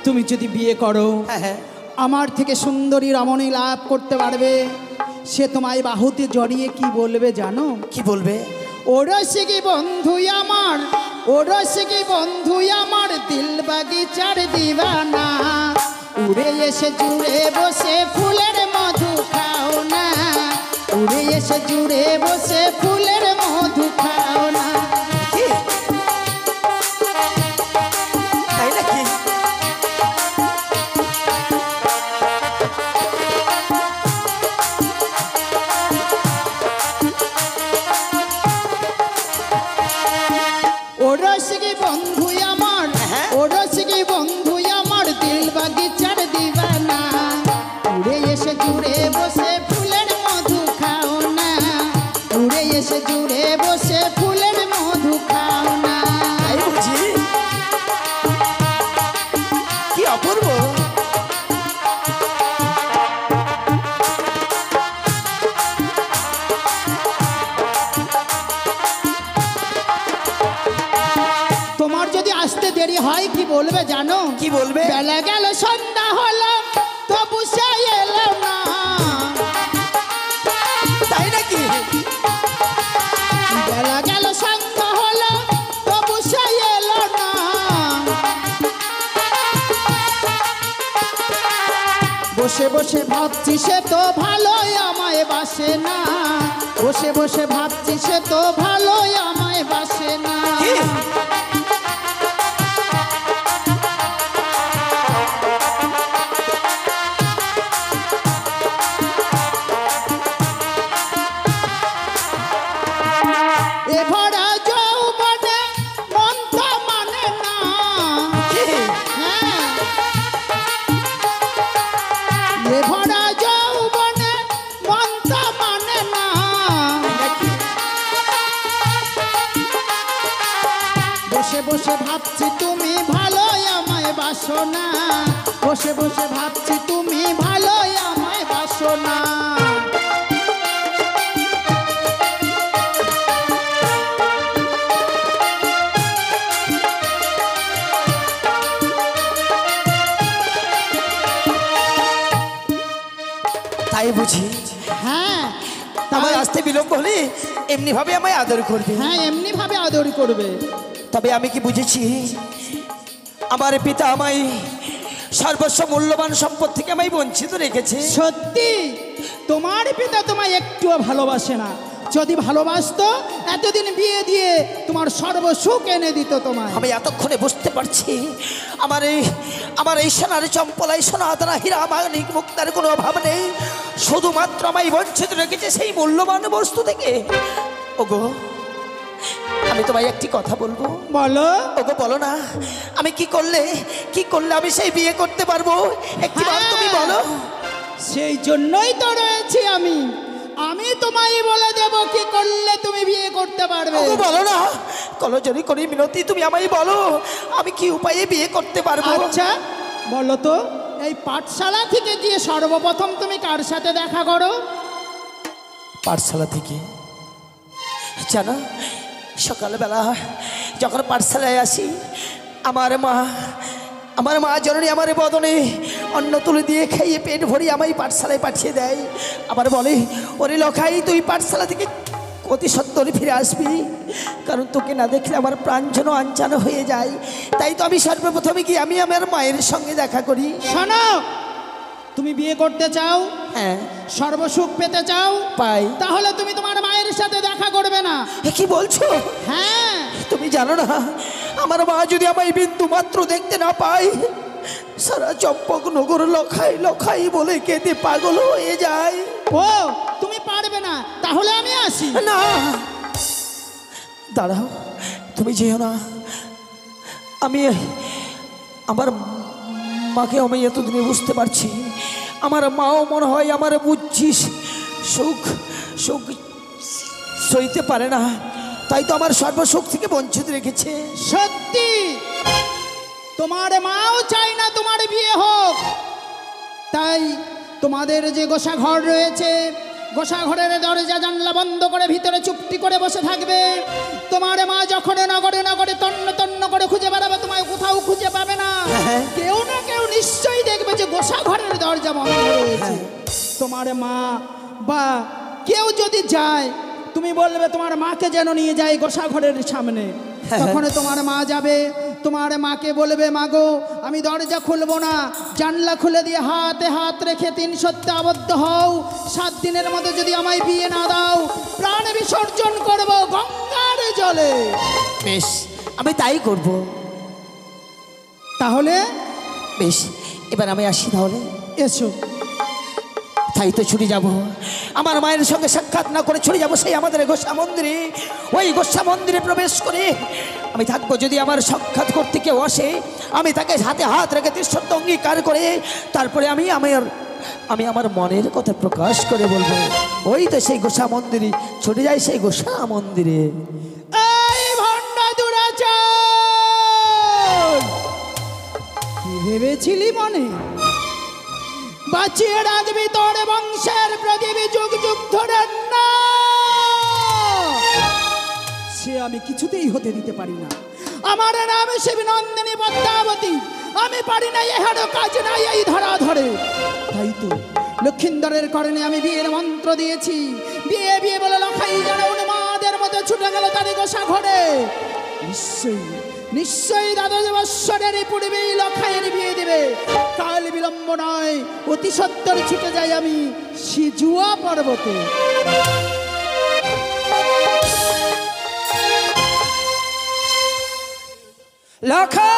তুমি যদি বিয়ে করো, হ্যাঁ, আমার থেকে সুন্দরী রমণী লাভ করতে পারবে। সে তোমায় বাহুতে জড়িয়ে কি বলবে জানো? কি বলবে? ওরসিকি বন্ধু আমার, ওরসিকি বন্ধু আমার, দিল বাগিচার দিবানা, উড়ে এসে জুড়ে বসে ফুলের মধু খাও না, উড়ে এসে জুড়ে বসে ফুলের মধু খাও না। তাই নাকি? ওরসিকি বন্ধু আমার, ওরসিকি বন্ধু আমার, দিল বাগিচার দিবানা, উড়ে এসে জুড়ে বসে ফুলের মধু খাও না, উড়ে এসে জুড়ে বসে ফুলের মধু খাও না। তাই বুঝি? কি অপূর্ব! তোমার যদি আসতে দেরি হয় কি বলবে জানো? কি বলবে? বেলা গেল সন্ধ্যা হলো তবু সে এলো না। তাই নাকি? বেলা গেল সন্ধ্যা হলো তবু সে এলো না। বসে বসে ভাবছি সে তো ভালোই আমায় বাসে না, বসে বসে ভাবছি সে তো ভালোই আমায় বাসে না। এ ভরা যৌবনে মন তো মানে না। হ্যাঁ, এ ভরা যৌবনে মন তো মানে না। বসে বসে ভাবছি তুমি ভালোই আমায় বাসো না, বসে বসে ভাবছি তুমি ভালোই আমায় বাসো না। তাই বুঝি? হ্যাঁ, আমার আসতে বিলম্ব হলে এমনি ভাবে আমায় আদর করবে? হ্যাঁ, এমনি ভাবে আদর করবে। তবে আমি কি বুঝেছি, আমার পিতা আমায় সর্বস্ব মূল্যবান সম্পদ থেকে আমায় বঞ্চিত রেখেছে। সত্যি তোমার পিতা তোমায় একটুও ভালোবাসে না। যদি ভালোবাসতো এতদিন বিয়ে দিয়ে তোমার সর্বসুখ এনে দিত তোমায়। আমি এতক্ষণে বুঝতে পারছি আমার এই সোনার চম্পলাই সোনাদানা হীরা মানিক মুক্তার কোনো অভাব নেই, শুধুমাত্র আমায় বঞ্চিত রেখেছে সেই মূল্যবান বস্তু থেকে। ওগো আমি তোমায় একটি কথা বলবো। বলো। ওগো বলো না, আমি কি করলে আমি সেই বিয়ে করতে পারবো? একটিবার তুমি বলো। সেই জন্যই তো রয়েছি আমি, আমি তোমায় বলে দেব কি করলে তুমি বিয়ে করতে পারবে। ওগো বলো না, কলজরি করি মিনতি, তুমি আমায় বলো আমি কি উপায়ে বিয়ে করতে পারবো। আচ্ছা বলো তো, এই পাঠশালা থেকে গিয়ে সর্বপ্রথম তুমি কার সাথে দেখা করো? পাঠশালা থেকে? জানো সকালবেলা যখন পাঠশালায় আসি আমার মা জননী আমার বদনে অন্ন তুলে দিয়ে খাইয়ে পেট ভরিয়ে আমায় পাঠশালায় পাঠিয়ে দেয়। আবার বলে, ওরে লখাই তুই পাঠশালা থেকে অতি সত্তরে ফিরে আসবি, কারণ তোকে না দেখলে আমার প্রাণ যেন আনচানো হয়ে যায়। তাই তো আমি সর্বপ্রথমে কি আমি আমার মায়ের সঙ্গে দেখা করি। শোনো, তুমি বিয়ে করতে চাও, হ্যাঁ সর্বসুখ পেতে চাও, পাই। তাহলে তুমি তোমার মায়ের সাথে দেখা করবে না। কি বলছো? হ্যাঁ, তুমি জানো না আমার মা যদি আমায় বিন্দু মাত্র দেখতে না পায়, সারা চম্পকনগর লখাই লখাই বলে কেঁদে পাগল হয়ে যায়। ও তুমি পারবে না, তাহলে আমি আসি। না দাঁড়াও, তুমি যেও না। আমি আমার মাকে আমি এতদিনে বুঝতে পারছি, আমার মাও মনে হয় আমার বুঝছিস সুখ সুখ সইতে পারে না, তাই তো আমার সর্বসুখ থেকে বঞ্চিত রেখেছে। সত্যি তোমার মাও চাই না তোমার বিয়ে হোক, তাই তোমাদের যে গোসা ঘর রয়েছে, গোসা ঘরের দরজা জানলা বন্ধ করে ভিতরে চুপটি করে বসে থাকবে। তোমার মা যখন নগরে নগরে তন্ন তন্ন করে খুঁজে বেড়াবে, তোমায় কোথাও খুঁজে পাবে না। কেউ না কেউ নিশ্চয়ই দেখবে যে গোসা ঘরের দরজা বন্ধ রয়েছে। তোমার মা বা কেউ যদি যায়, তুমি বলবে তোমার মাকে যেন নিয়ে যায় গোসা ঘরের সামনে। তখন তোমার মা যাবে, তোমার মাকে বলবে, মাগো আমি দরজা খুলবো না, জানলা খুলে দিয়ে হাতে হাত রেখে 3 সত্যে আবদ্ধ হও। 7 দিনের মধ্যে যদি আমায় বিয়ে না দাও, প্রাণ বিসর্জন করব গঙ্গার জলে। বেশ, আমি তাই করব। তাহলে বেশ, এবার আমি আসি তাহলে। এসো। তাই তো ছুটে যাব, আমার মায়ের সঙ্গে সাক্ষাৎ না করে ছুটে যাব সেই আমাদের গোসা মন্দিরে। ওই গোসা মন্দিরে প্রবেশ করে আমি থাকবো, যদি আমার সাক্ষাৎ করতে কেউ আসে, আমি তাকে হাতে হাত রেখে সত্য অঙ্গীকার করে তারপরে আমি আমার মনের কথা প্রকাশ করে বলবো। ওই তো সেই গোসা মন্দিরে ছুটে যাই, সেই গোসা মন্দিরে। এই ভণ্ডা দুরাচার, কি ভেবেছিলি মনে বাঁচিয়ে রাখবি তোর বংশের প্রদীপ যুগ যুগ ধরে? না, সে আমি কিছুতেই হতে দিতে পারি না। আমার নাম শিবনন্দিনী পদ্মাবতী, আমি পারি না এহার কাজ নাই এই ধরা ধরে। তাই তো লক্ষিন্দরের কারণে আমি বিয়ের মন্ত্র দিয়েছি। বিয়ে বিয়ে বলে লখাই যেন উন্মাদের মতো ছুটে গেল তার গোসা ঘরে। নিশ্চয়ই নিশ্চয়ই 12 বৎসরের পূর্বেই লখাইয়ের বিয়ে দেবে। কাল বিলম্ব নয়, অতি সত্বর ছুটে যাই আমি সিজুয়া পর্বতে। লখা